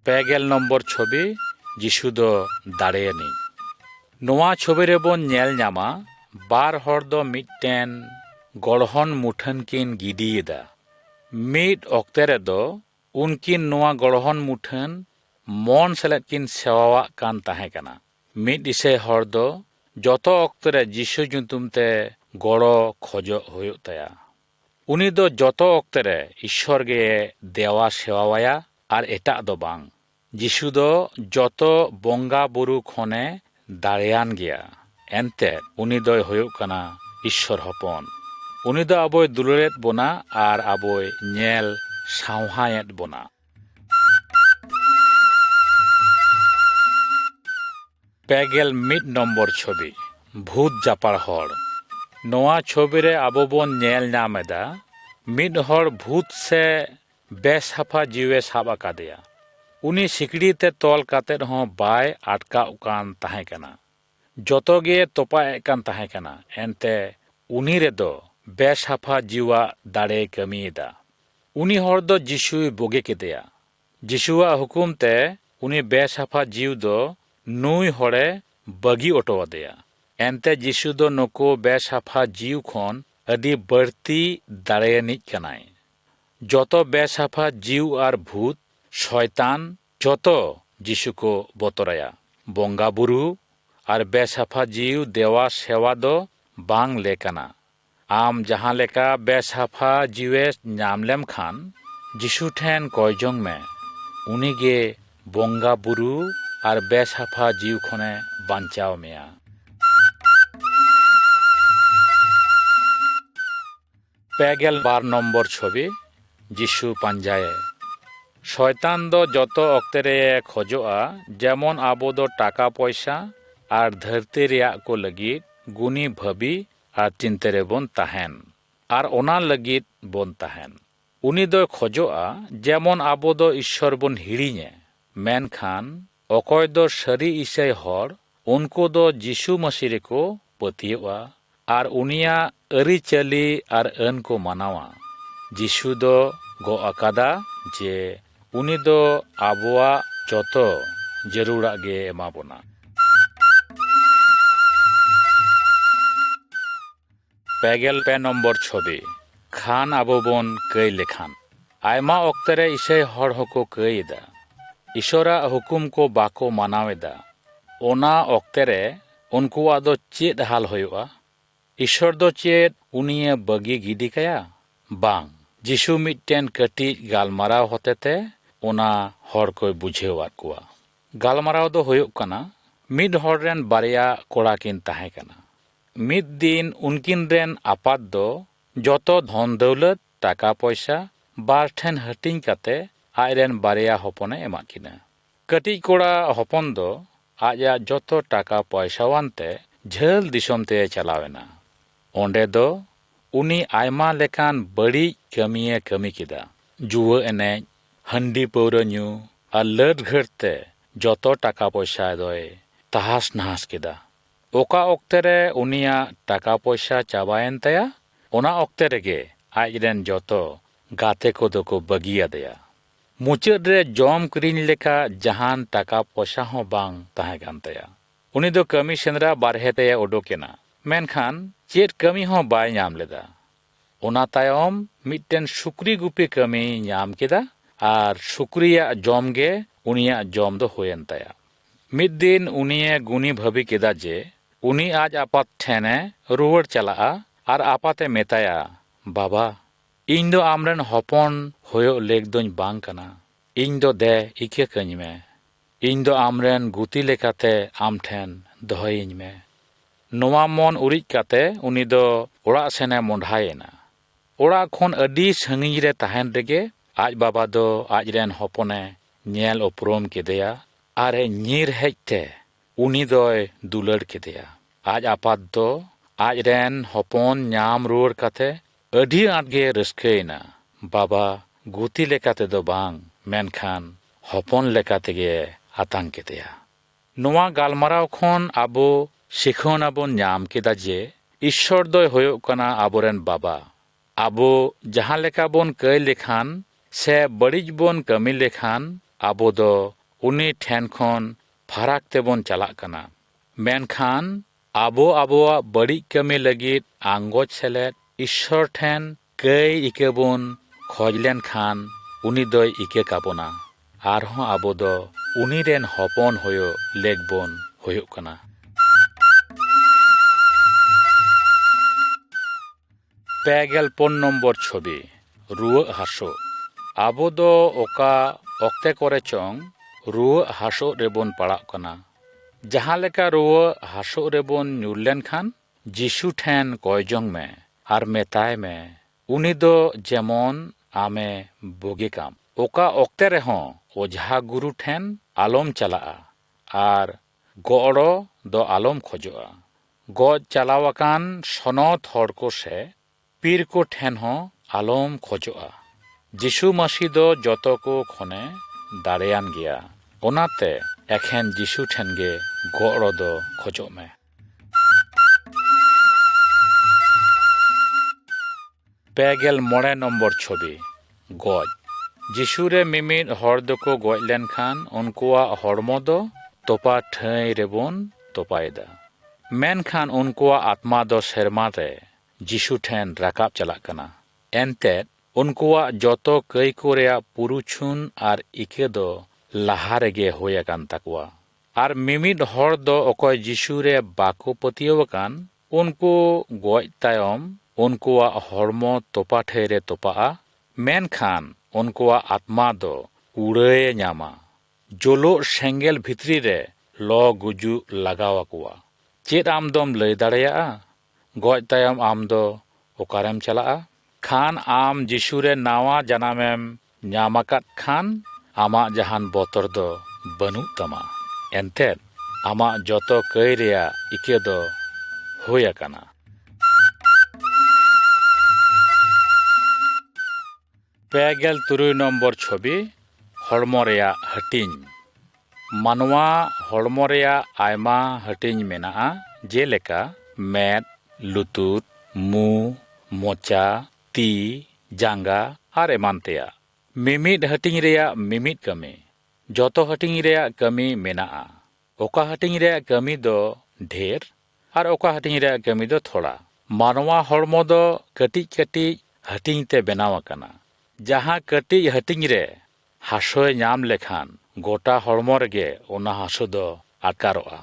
Pegel nombor chobi Jishu do dareyani. Noa chobi rebon nyel nyama bar hor do mitten gorhon muthan kin gidiyeda. Mid oktere do unkin noa gorhon muthan mon selet kin sewawak kan tahe kana. Mid ise hor do joto oktere Jishu juntum te goro khojo hoyuk taya. Uni do joto oktere Ishwar ge dewa sewawaya ar etak do bang. Jishu do joto bonga buru khone dareyan geya. Ente uni doy hoyuk kana Ishwar hopon. Uni do aboy duluret bona ar aboy nyel sawhayet bona. Pegel mid nombor chobi Bhut japar hor. Noa chobi re abo bon nyel nyameda mid hor bhut se beshafa jiwe sab akadeya. Uni sikri te tol katet hon bay atka ukan tahe kana. Joto ge topa ekan tahe kana. Ente uni redo beshafa jiwa dare kamiyeda. Uni hor do Jishu boge kedeya. Jishuwa hukum te uni beshafa jiw do nui hore bagi otowadeya. Ente Jishu do noko beshafa jiw khon adi barti dareyanich kanai. Joto beshafa jiw ar bhut শয়তান যত যিশুকো বতরায়া বঙ্গা Bru আর বেসাফা জিউ দেওয়া সেবা দো বাং লেকানা আম জাহা লেকা বেসাফা জিউয়ে নামলেম খান যিশু ঠেন কয়জং মে উনিগে বঙ্গা Bru আর বেসাফা জিউ খনে বাঞ্চাও মেয়া পেগেল 12 নম্বর ছবি যিশু পাঞ্জায়ে শয়তান দো যত অক্তেরে খোজোয়া যেমন আবো দো টাকা পয়সা আর ধরতি রেয়া কো লগিত গুনি ভাবি আর চিন্তারে বন তাহেন আর ওনা লগিত বন তাহেন উনি দো খোজোয়া যেমন আবো দো ঈশ্বর বন হিড়িñে মেনখান অকয় দো সারি ইসাই হর উনকো দো যিশু মসিরে কো পতিয়েওয়া আর উনিয়া আরি চালি আর আন কো মানাওয়া যিশু দো গো আকাদা যে উনি দো আবোয়া যত জরুরা গে এমাবনা পেগেল পে নম্বর ছবি খান আবোবন কই লেখান আয়মা অক্তরে ইসে হর হকো কইদা ঈশ্বরা হুকুম কো বাকো মানাওয়েদা ওনা অক্তরে উনকুয়া দো চেদ হাল হইওয়া ঈশ্বর দো চেদ উনিয়ে বগি গিডি কায়া বাং যিশু মিটেন কটি গালমারাও হতেতে ওনা হর কই বুঝেওয়াত কুয়া গালমারাও দো হইওক কানা মিড হর রেন বারিয়া কোড়া কিন তাহে কানা মিড দিন উনকিন রেন আপাত দো যত ধন দৌলত টাকা পয়সা বার ঠেন হাটিং কাতে আই রেন বারিয়া হপনে এমা কিনা কটি কোড়া হপন দো আয়া যত টাকা পয়সাওয়ানতে ঝাল দিশম তে চালাওয়েনা ওন্ডে দো উনি আইমা লেকান বড়ি কামিয়ে কামি কিদা জুয়া এনেজ হান্ডি পৌরা নিউ আর লট ঘরতে যত টাকা পয়সা দয় তাহাস নাহাস কিদা ওকা অক্তেরে উনিয়া টাকা পয়সা চাবায়েন তায়া ওনা অক্তেরে গে আজরেন যত গাতে কোদো কো বাগিয়া দেয়া মুচাদ রে জম করিন লেখা জাহান টাকা পয়সা হো বাং তাহে গান তায়া উনি দো কামি সেন্দ্রা বারহে তে ওডোকেনা মেনখান ᱪᱮᱫ ᱠᱟᱹᱢᱤ ᱦᱚᱸ ᱵᱟᱭ ᱧᱟᱢ ᱞᱮᱫᱟ᱾ ᱚᱱᱟ ᱛᱟᱭᱚᱢ ᱢᱤᱫᱴᱮᱱ ᱥᱩᱠᱨᱤ ᱜᱩᱯᱤ ᱠᱟᱹᱢᱤ ᱧᱟᱢ ᱠᱮᱫᱟ ᱟᱨ ᱥᱩᱠᱨᱤᱭᱟᱜ ᱡᱚᱢ ᱜᱮ ᱩᱱᱤᱭᱟᱜ ᱡᱚᱢ ᱫᱚ ᱦᱩᱭᱮᱱ ᱛᱟᱭᱟ। ᱢᱤᱫ ᱫᱤᱱ ᱩᱱᱤᱭᱮ ᱜᱩᱱᱤ ᱵᱷᱟᱹᱵᱤ ᱠᱮᱫᱟ ᱡᱮ ᱩᱱᱤ ᱟᱡ ᱟᱯᱟᱛ ᱴᱷᱮᱱᱮ ᱨᱩᱣᱟᱹᱲ ᱪᱟᱞᱟᱜᱼᱟ ᱟᱨ ᱟᱯᱟᱛᱮ ᱢᱮᱛᱟᱭᱟ, ᱵᱟᱵᱟ, ᱤᱧ ᱫᱚ ᱟᱢᱨᱮᱱ ᱦᱚᱯᱚᱱ ᱦᱩᱭᱩᱜ ᱞᱮᱠ ᱫᱚᱧ ᱵᱟᱝ ᱠᱟᱱᱟ। ᱤᱧ ᱫᱚ ᱫᱮ ᱤᱠᱟᱹ ᱠᱟᱹᱧ ᱢᱮ। ᱤᱧ ᱫᱚ ᱟᱢᱨᱮᱱ ᱜᱩᱛᱤ ᱞᱮᱠᱟᱛᱮ ᱟᱢ ᱴᱷᱮᱱ ᱫᱚᱦᱚᱭᱤᱧ ᱢᱮ। ᱱᱚᱣᱟ ᱢᱚᱱ ᱩᱨᱤᱡ ᱠᱟᱛᱮ ᱩᱱᱤ ᱫᱚ ᱚᱲᱟᱜ ᱥᱮᱱᱮ ᱢᱚᱸᱰᱷᱟᱭᱮᱱᱟ। ᱚᱲᱟᱜ ᱠᱷᱚᱱ ᱟᱹᱰᱤ ᱥᱟᱺᱜᱤᱧ ᱨᱮ ᱛᱟᱦᱮᱱ ᱨᱮᱜᱮ ᱟᱡ ᱵᱟᱵᱟ ᱫᱚ ᱟᱡᱨᱮᱱ ᱦᱚᱯᱚᱱᱮ ᱧᱮᱞ ᱩᱯᱨᱩᱢ ᱠᱮᱫᱮᱭᱟ ᱟᱨᱮ ᱧᱤᱨ ᱦᱮᱡ ᱛᱮ ᱩᱱᱤ ᱫᱚᱭ ᱫᱩᱞᱟᱹᱲ ᱠᱮᱫᱮᱭᱟ। ᱟᱡ ᱟᱯᱟᱛ ᱫᱚ ᱟᱡᱨᱮᱱ ᱦᱚᱯᱚᱱ ᱧᱟᱢ ᱨᱩᱣᱟᱹᱲ ᱠᱟᱛᱮ ᱟᱹᱰᱤ ᱟᱸᱴ ᱜᱮ ᱨᱟᱹᱥᱠᱟᱹᱭᱮᱱᱟ। ᱵᱟᱵᱟ ᱜᱩᱛᱤ ᱞᱮᱠᱟ ᱛᱮᱫᱚ ᱵᱟᱝ, ᱢᱮᱱᱠᱷᱟन ᱦᱚᱯᱚᱱ ᱞᱮᱠᱟ ᱛᱮᱜᱮ ᱟᱛᱟᱝ ᱠᱮᱫᱮᱭᱟ। ᱱᱚᱣᱟ ᱜᱟᱞᱢᱟᱨᱟᱣ ᱠᱷᱚᱱ ᱟᱵᱚ ᱥᱤᱠᱷᱱᱟᱹ ᱵᱚᱱ ᱧᱟᱢ ᱠᱮᱫᱟ ᱡᱮ ᱤᱥᱥᱚᱨ ᱫᱚᱭ ᱦᱩᱭᱩᱜ ᱠᱟᱱᱟ ᱟᱵᱚᱨᱮᱱ ᱵᱟᱵᱟ। ᱟᱵᱚ ᱡᱟᱦᱟᱸ ᱞᱮᱠᱟ ᱵᱚᱱ ᱠᱟᱹᱭ ᱞᱮᱠᱷᱟᱱ ᱥᱮ ᱵᱟᱹᱲᱤᱡ ᱵᱚᱱ ᱠᱟᱹᱢᱤ ᱞᱮᱠᱷᱟᱱ ᱟᱵᱚ ᱫᱚ ᱩᱱᱤ ᱴᱷᱮᱱ ᱠᱷᱚᱱ ᱯᱷᱟᱨᱟᱠ ᱛᱮᱵᱚᱱ ᱪᱟᱞᱟᱜ ᱠᱟᱱᱟ। ᱢᱮᱱᱠᱷᱟᱱ ᱟᱵᱚ ᱟᱵᱚᱣᱟᱜ ᱵᱟᱹᱲᱤᱡ ᱠᱟᱹᱢᱤ ᱞᱟᱹᱜᱤᱫ ᱟᱸᱜᱚᱪ ᱥᱮᱞᱮᱫ ᱤᱥᱥᱚᱨ ᱴᱷᱮᱱ ᱠᱟᱹᱭ ᱤᱠᱟᱹ ᱵᱚᱱ ᱠᱷᱚᱡ ᱞᱮᱱᱠᱷᱟᱱ ᱩᱱᱤ ᱫᱚᱭ ᱤᱠᱟᱹ ᱠᱟᱵᱚᱱᱟ। ᱟᱨᱦᱚᱸ ᱟᱵᱚ ᱫᱚ ᱩᱱᱤ ᱨᱮᱱ ᱦᱚᱯᱚᱱ ᱦᱩᱭᱩᱜ ᱞᱮᱠ ᱵᱚᱱ ᱦᱩᱭᱩᱜ ᱠᱟᱱᱟ। 54 নম্বর ছবি রুয়াᱹᱜ ᱦᱟᱹᱥᱩ। ᱟᱵᱚ ᱫᱚ ᱚᱠᱟ ᱚᱠᱛᱮ ᱠᱚᱨᱮ ᱪᱚᱝ ᱨᱩᱣᱟᱹᱜ ᱦᱟᱹᱥᱩᱜ ᱨᱮᱵᱚᱱ ᱯᱟᱲᱟᱜ ᱠᱟᱱᱟ। ᱡᱟᱦᱟᱸ ᱞᱮᱠᱟ ᱨᱩᱣᱟᱹᱜ ᱦᱟᱹᱥᱩᱜ ᱨᱮᱵᱚᱱ ᱧᱩᱨ ᱞᱮᱱᱠᱷᱟᱱ ᱡᱤᱥᱩ ᱴᱷᱮᱱ ᱠᱚᱭ ᱡᱚᱝ ᱢᱮ ᱟᱨ ᱢᱮᱛᱟᱭ ᱢᱮ ᱩᱱᱤ ᱫᱚ ᱡᱮᱢᱚᱱ ᱟᱢᱮ ᱵᱩᱜᱤ ᱠᱟᱢ। ᱚᱠᱟ ᱚᱠᱛᱮ ᱨᱮᱦᱚᱸ ᱚᱡᱷᱟ ᱜᱩᱨᱩ ᱴᱷᱮᱱ ᱟᱞᱚᱢ ᱪᱟᱞᱟᱜᱼᱟ ᱟᱨ ᱜᱚᱲᱚ ᱫᱚ ᱟᱞᱚᱢ ᱠᱷᱚᱡᱚᱜᱼᱟ। ᱜᱚᱡ ᱪᱟᱞᱟᱣ ᱟᱠᱟᱱ ᱥᱚᱱᱚᱛ ᱦᱚᱲ ᱠᱚ ᱥᱮ ᱯᱤᱨ ᱠᱚ ᱴᱷᱮᱱ ᱦᱚᱸ ᱟᱞᱚᱢ ᱠᱷᱚᱡᱚᱜᱼᱟ। ᱡᱤᱥᱩ ᱢᱟᱹᱥᱤ ᱫᱚ ᱡᱚᱛᱚ ᱠᱚ ᱠᱷᱚᱱᱮ ᱫᱟᱲᱮᱭᱟᱱ ᱜᱮᱭᱟ। ᱚᱱᱟᱛᱮ ᱮᱠᱷᱮᱱ ᱡᱤᱥᱩ ᱴᱷᱮᱱ ᱜᱮ ᱜᱚᱲᱚ ᱫᱚ ᱠᱷᱚᱡᱚᱜ ᱢᱮ। 55 নম্বর ছবি গজ। ᱡᱤᱥᱩ ᱨᱮ ᱢᱤᱢᱤᱫ ᱦᱚᱲ ᱫᱚᱠᱚ ᱜᱚᱡ ᱞᱮᱱᱠᱷᱟन ᱩᱱᱠᱩᱣᱟᱜ ᱦᱚᱲᱢᱚ ᱫᱚ ᱛᱚᱯᱟ ᱴᱷᱟᱹᱭ ᱨᱮᱵᱚᱱ ᱛᱚᱯᱟᱭᱮᱫᱟ। ᱢᱮᱱᱠᱷᱟᱱ ᱩᱱᱠᱩᱣᱟᱜ ᱟᱛᱢᱟ ᱫᱚ ᱥᱮᱨᱢᱟ ᱨᱮ ᱡᱤᱥᱩ ᱴᱷᱮᱱ ᱨᱟᱠᱟᱵ ᱪᱟᱞᱟᱜ ᱠᱟᱱᱟ। ᱮᱱᱛᱮᱫ ᱩᱱᱠᱩᱣᱟᱜ ᱡᱚᱛᱚ ᱠᱟᱹᱭ ᱠᱚ ᱨᱮᱭᱟᱜ ᱯᱩᱨᱩᱪᱷᱩᱱ ᱟᱨ ᱤᱠᱟᱹ ᱫᱚ ᱞᱟᱦᱟ ᱨᱮᱜᱮ ᱦᱩᱭ ᱟᱠᱟᱱ ᱛᱟᱠᱚᱣᱟ। ᱟᱨ ᱢᱤᱢᱤᱫ ᱦᱚᱲ ᱫᱚ ᱚᱠᱚᱭ ᱡᱤᱥᱩ ᱨᱮ ᱵᱟᱠᱚ ᱯᱟᱹᱛᱭᱟᱹᱣ ᱟᱠᱟᱱ ᱩᱱᱠᱩ ᱜᱚᱡ ᱛᱟᱭᱚᱢ ᱩᱱᱠᱩᱣᱟᱜ ᱦᱚᱲᱢᱚ ᱛᱚᱯᱟ ᱴᱷᱟᱹᱭ ᱨᱮ ᱛᱚᱯᱟᱜᱼᱟ, ᱢᱮᱱᱠᱷᱟᱱ ᱩᱱᱠᱩᱣᱟᱜ ᱟᱛᱢᱟ ᱫᱚ ᱩᱲᱟᱹᱭᱮ ᱧᱟᱢᱟ। ᱡᱩᱞᱩᱜ ᱥᱮᱸᱜᱮᱞ ᱵᱷᱤᱛᱨᱤ ᱨᱮ ᱞᱚ ᱜᱩᱡᱩᱜ ᱞᱟᱜᱟᱣ ᱟᱠᱚᱣᱟ। ᱪᱮᱫ ᱟᱢ ᱫᱚᱢ ᱞᱟᱹᱭ ᱫᱟᱲᱮᱭᱟᱜᱼᱟ? ᱜᱚᱡ ᱛᱟᱭᱚᱢ ᱟᱢ ᱫᱚ ᱚᱠᱟᱨᱮᱢ ᱪᱟᱞᱟᱜᱼᱟ? ᱠᱷᱟᱱ ᱟᱢ ᱡᱤᱥᱩ ᱨᱮ ᱱᱟᱣᱟ ᱡᱟᱱᱟᱢᱮᱢ ᱧᱟᱢ ᱟᱠᱟᱫ ᱠᱷᱟᱱ ᱟᱢᱟᱜ ᱡᱟᱦᱟᱱ ᱵᱚᱛᱚᱨ ᱫᱚ ᱵᱟᱹᱱᱩᱜ ᱛᱟᱢᱟ। ᱮᱱᱛᱮᱫ ᱟᱢᱟᱜ ᱡᱚᱛᱚ ᱠᱟᱹᱭ ᱨᱮᱭᱟᱜ ᱤᱠᱟᱹ ᱫᱚ ᱦᱩᱭ ᱟᱠᱟᱱᱟ। 56 নম্বর ছবি হড়ᱢᱚ ᱨᱮᱭᱟᱜ ᱦᱟᱹᱴᱤᱧ। ᱢᱟᱱᱣᱟ ᱦᱚᱲᱢᱚ ᱨᱮᱭᱟᱜ ᱟᱭᱢᱟ ᱦᱟᱹᱴᱤᱧ ᱢᱮᱱᱟᱜᱼᱟ, ᱡᱮᱞᱮᱠᱟ ᱢᱮᱫ, ᱞᱩᱛᱩᱨ, ᱢᱩ, ᱢᱚᱪᱟ, ᱛᱤ, ᱡᱟᱸᱜᱟ ᱟᱨ ᱮᱢᱟᱱ ᱛᱮᱭᱟᱜ। ᱢᱤᱢᱤᱫ ᱦᱟᱹᱴᱤᱧ ᱨᱮᱭᱟᱜ ᱢᱤᱢᱤᱫ ᱠᱟᱹᱢᱤ। ᱡᱚᱛᱚ ᱦᱟᱹᱴᱤᱧ ᱨᱮᱭᱟᱜ ᱠᱟᱹᱢᱤ ᱢᱮᱱᱟᱜᱼᱟ। ᱚᱠᱟ ᱦᱟᱹᱴᱤᱧ ᱨᱮᱭᱟᱜ ᱠᱟᱹᱢᱤ ᱫᱚ ᱰᱷᱮᱨ ᱟᱨ ᱚᱠᱟ ᱦᱟᱹᱴᱤᱧ ᱨᱮᱭᱟᱜ ᱠᱟᱹᱢᱤ ᱫᱚ ᱛᱷᱚᱲᱟ। ᱢᱟᱱᱣᱟ ᱦᱚᱲᱢᱚ ᱫᱚ ᱠᱟᱹᱴᱤᱡ ᱠᱟᱹᱴᱤᱡ ᱦᱟᱹᱴᱤᱧ ᱛᱮ ᱵᱮᱱᱟᱣ ᱟᱠᱟᱱᱟ। ᱡᱟᱦᱟᱸ ᱠᱟᱹᱴᱤᱡ ᱦᱟᱹᱴᱤᱧ ᱨᱮ ᱦᱟᱹᱥᱩᱭ ᱧᱟᱢ ᱞᱮᱠᱷᱟᱱ ᱜᱚᱴᱟ ᱦᱚᱲᱢᱚ ᱨᱮᱜᱮ ᱚᱱᱟ ᱦᱟᱹᱥᱩ ᱫᱚ ᱟᱴᱠᱟᱨᱚᱜᱼᱟ।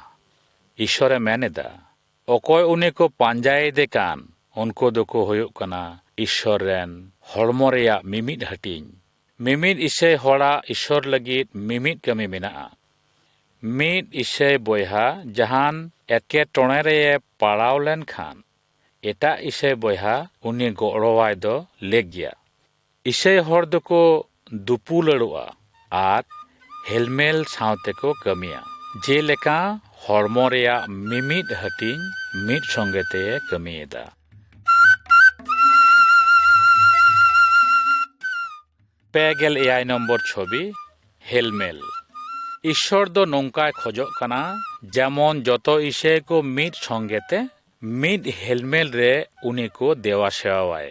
ᱤᱥᱥᱚᱨᱮ ᱢᱮᱱᱮᱫᱟ, ᱚᱠᱚᱭ ᱩᱱᱤ ᱠᱚ ᱯᱟᱸᱡᱟᱭᱮᱫᱮ ᱠᱟᱱ ᱩᱱᱠᱩ ᱫᱚᱠᱚ ᱦᱩᱭᱩᱜ ᱠᱟᱱᱟ ᱤᱥᱥᱚᱨ ᱨᱮᱱ ᱦᱚᱲᱢᱚ ᱨᱮᱭᱟᱜ ᱢᱤᱢᱤᱫ ᱦᱟᱹᱴᱤᱧ। ᱢᱤᱢᱤᱫ ᱤᱥᱟᱹᱭ ᱦᱚᱲᱟᱜ ᱤᱥᱥᱚᱨ ᱞᱟᱹᱜᱤᱫ ᱢᱤᱢᱤᱫ ᱠᱟᱹᱢᱤ ᱢᱮᱱᱟᱜᱼᱟ। ᱢᱤᱫ ᱤᱥᱟᱹᱭ ᱵᱚᱭᱦᱟ ᱡᱟᱦᱟᱱ ᱮᱴᱠᱮᱴᱚᱬᱮ ᱨᱮᱭ ᱯᱟᱲᱟᱣ ᱞᱮᱱᱠᱷᱟन ᱮᱴᱟᱜ ᱤᱥᱟᱹᱭ ᱵᱚᱭᱦᱟ ᱩᱱᱤ ᱜᱚᱲᱚᱣᱟᱭ ᱫᱚ ᱞᱮᱠ ᱜᱮᱭᱟ। ᱤᱥᱟᱹᱭ ᱦᱚᱲ ᱫᱚᱠᱚ ᱫᱩᱯᱩᱞᱟᱹᱲᱚᱜᱼᱟ ᱟᱨ ᱦᱮᱞᱢᱮᱞ ᱥᱟᱶᱛᱮᱠᱚ ᱠᱟᱹᱢᱤᱭᱟ। ᱡᱮᱞᱮᱠᱟ ᱦᱚᱲᱢᱚ ᱨᱮᱭᱟᱜ ᱢᱤᱢᱤᱫ ᱦᱟᱹᱴᱤᱧ ᱢᱤᱫ ᱥᱚᱸᱜᱮ ᱛᱮ ᱠᱟᱹᱢᱤᱭᱮᱫᱟ। 56 নম্বর ছবি হেলমেল। ঈশ্বর ᱫᱚ ᱱᱚᱝᱠᱟᱭ ᱠᱷᱚᱡᱚᱜ ᱠᱟᱱᱟ ᱡᱮᱢᱚᱱ ᱡᱚᱛᱚ ᱤᱥᱟᱹᱭ ᱠᱚ ᱢᱤᱫ ᱥᱚᱸᱜᱮ ᱛᱮ ᱢᱤᱫ ᱦᱮᱞᱢᱮᱞ ᱨᱮ ᱩᱱᱤ ᱠᱚ ᱫᱮᱣᱟ ᱥᱮᱣᱟᱭ।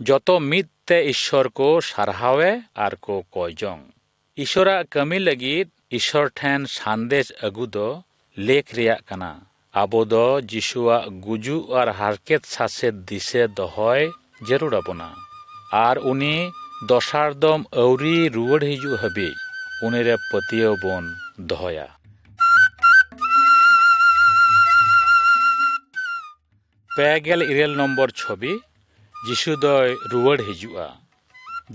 ᱡᱚᱛᱚ ᱢᱤᱫ ᱛᱮ ᱤᱥᱥᱚᱨ ᱠᱚ ᱥᱟᱨᱦᱟᱣᱮ ᱟᱨ ᱠᱚ ᱠᱚᱭ ᱡᱚᱝ। ᱤᱥᱥᱚᱨᱟᱜ ᱠᱟᱹᱢᱤ ᱞᱟᱹᱜᱤᱫ ᱤᱥᱥᱚᱨ ᱴᱷᱮᱱ ᱥᱟᱸᱫᱮᱥ ᱟᱹᱜᱩ ᱫᱚ ᱞᱮᱠ ᱨᱮᱭᱟᱜ ᱠᱟᱱᱟ। ᱟᱵᱚ ᱫᱚ ᱡᱤᱥᱩᱣᱟᱜ ᱜᱩᱡᱩᱜ ᱟᱨ ᱦᱟᱨᱠᱮᱛ ᱥᱟᱥᱮᱛ ᱫᱤᱥᱟᱹ ᱫᱚᱦᱚᱭ ᱡᱟᱹᱨᱩᱲ ᱟᱵᱚᱱᱟ ᱟᱨ ᱩᱱᱤ ᱫᱚᱥᱟᱨ ᱫᱚᱢ ᱟᱹᱣᱨᱤ ᱨᱩᱣᱟᱹᱲ ᱦᱤᱡᱩᱜ ᱦᱟᱹᱵᱤᱡ ᱩᱱᱤᱨᱮ ᱯᱟᱹᱛᱭᱟᱹᱣ ᱵᱚᱱ ᱫᱚᱦᱚᱭᱟ। 29 নম্বর ছবি যিশু দয় রুয়াড় হিজুয়া।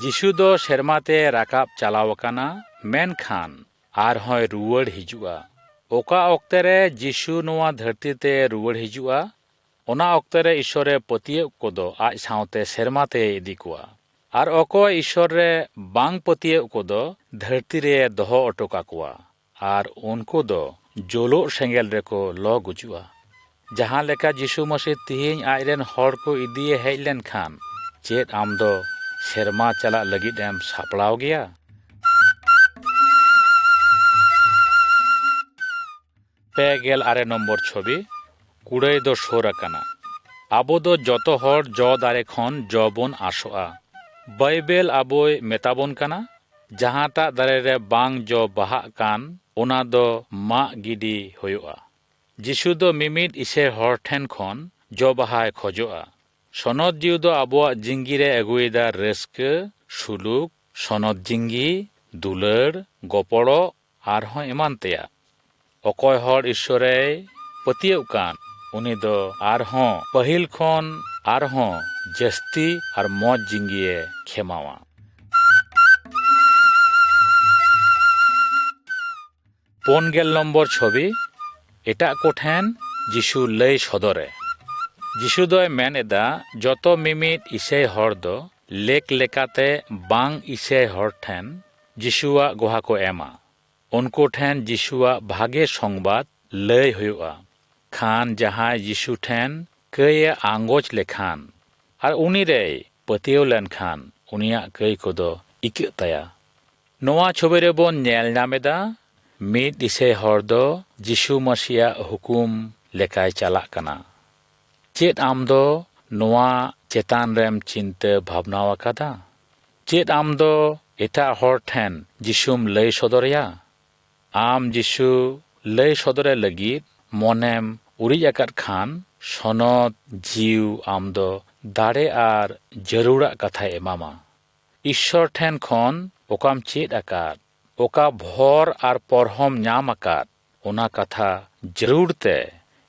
যিশু দো সেরমাতে রাকাব চালাও আকানা মেনখান আর হয় রুয়াড় হিজুয়া। ওকা অক্তেরে যিশু নোয়া ধরতিতে রুয়াড় হিজুয়া ওনা অক্তেরে ঈশ্বরে পতিয়েও কোদো আজ সাউতে সেরমাতে ইদি কোয়া। আর অকয় ঈশ্বরে বাং পতিয়েও কোদো ধরতিরে দহ অটোকা কোয়া আর উনকো দো জোলো সেঙ্গেল রেকো ল গুজুয়া। जहाँ लेका जिसु मसीह तिहिन आजरेन हर को इदिए हेज लेन खान चेत आम दो सेरमा चला लगिद एम सापड़ाव गया। 29 নম্বর ছবি कुड़ाई दो सोर आकाना। आबो दो जतो हर ज दारे खन ज बोन आसोआ। बाइबेल आबोय मेताबोन काना जहाँटा दारे रे बांग ज बाहा कान ओना दो मा गिडी होयोआ। जिसु दो मिमिद इसे हर ठेन खन जो बाहाय खोजोआ। सनद जिउ दो आबोआ जिंगी रे अगुएदा रस्के सुलुक सनद जिंगी दुलर गपड़ो आरहों एमान तेया। अकय हर ईश्वरे पतियौ कान उनी दो आरहों पहिल खन आरहों जस्ती आर मौज जिंगिए खेमावा। 50 নম্বর ছবি এটা কোঠেন যিশু লই সদরে। যিশু দয় মেন এদা যত মিমিত ইসে হর দো লেক লেকাতে বাং ইসে হর ঠেন যিশুয়া গোহা को एमा। उनको ठेन যিশুয়া भागे संबाद लय हुआ खान जहाँ যিশু ठेन कई आंगोच लेखान और उनी रे पतियो लेन खान उनिया कई को दो इके तया। नोआ छबि रे बोन नेल नामेदा मिद इसे हर दो যিশু मसीहा हुकुम लेकाय चालाक कना। चेत आम दो नोआ चेतान रेम चिंता भावनाव आकादा? चेत आम दो एटा हर ठेन যিশুम लय सदरया? आम যিশু लय सदरे लगिद मनेम उरिज आकाद खान सनद जिउ आम दो दाड़े आर जरूरा कथा एमामा। ईश्वर ठेन खन ओकाम चेत आकाद ओका भर आर परहम नाम आकाद ओना कथा जरूरते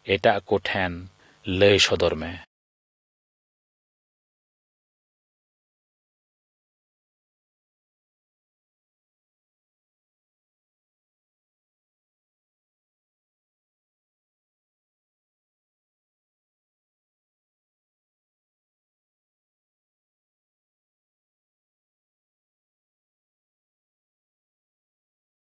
एटा को ठेन लय सदर में।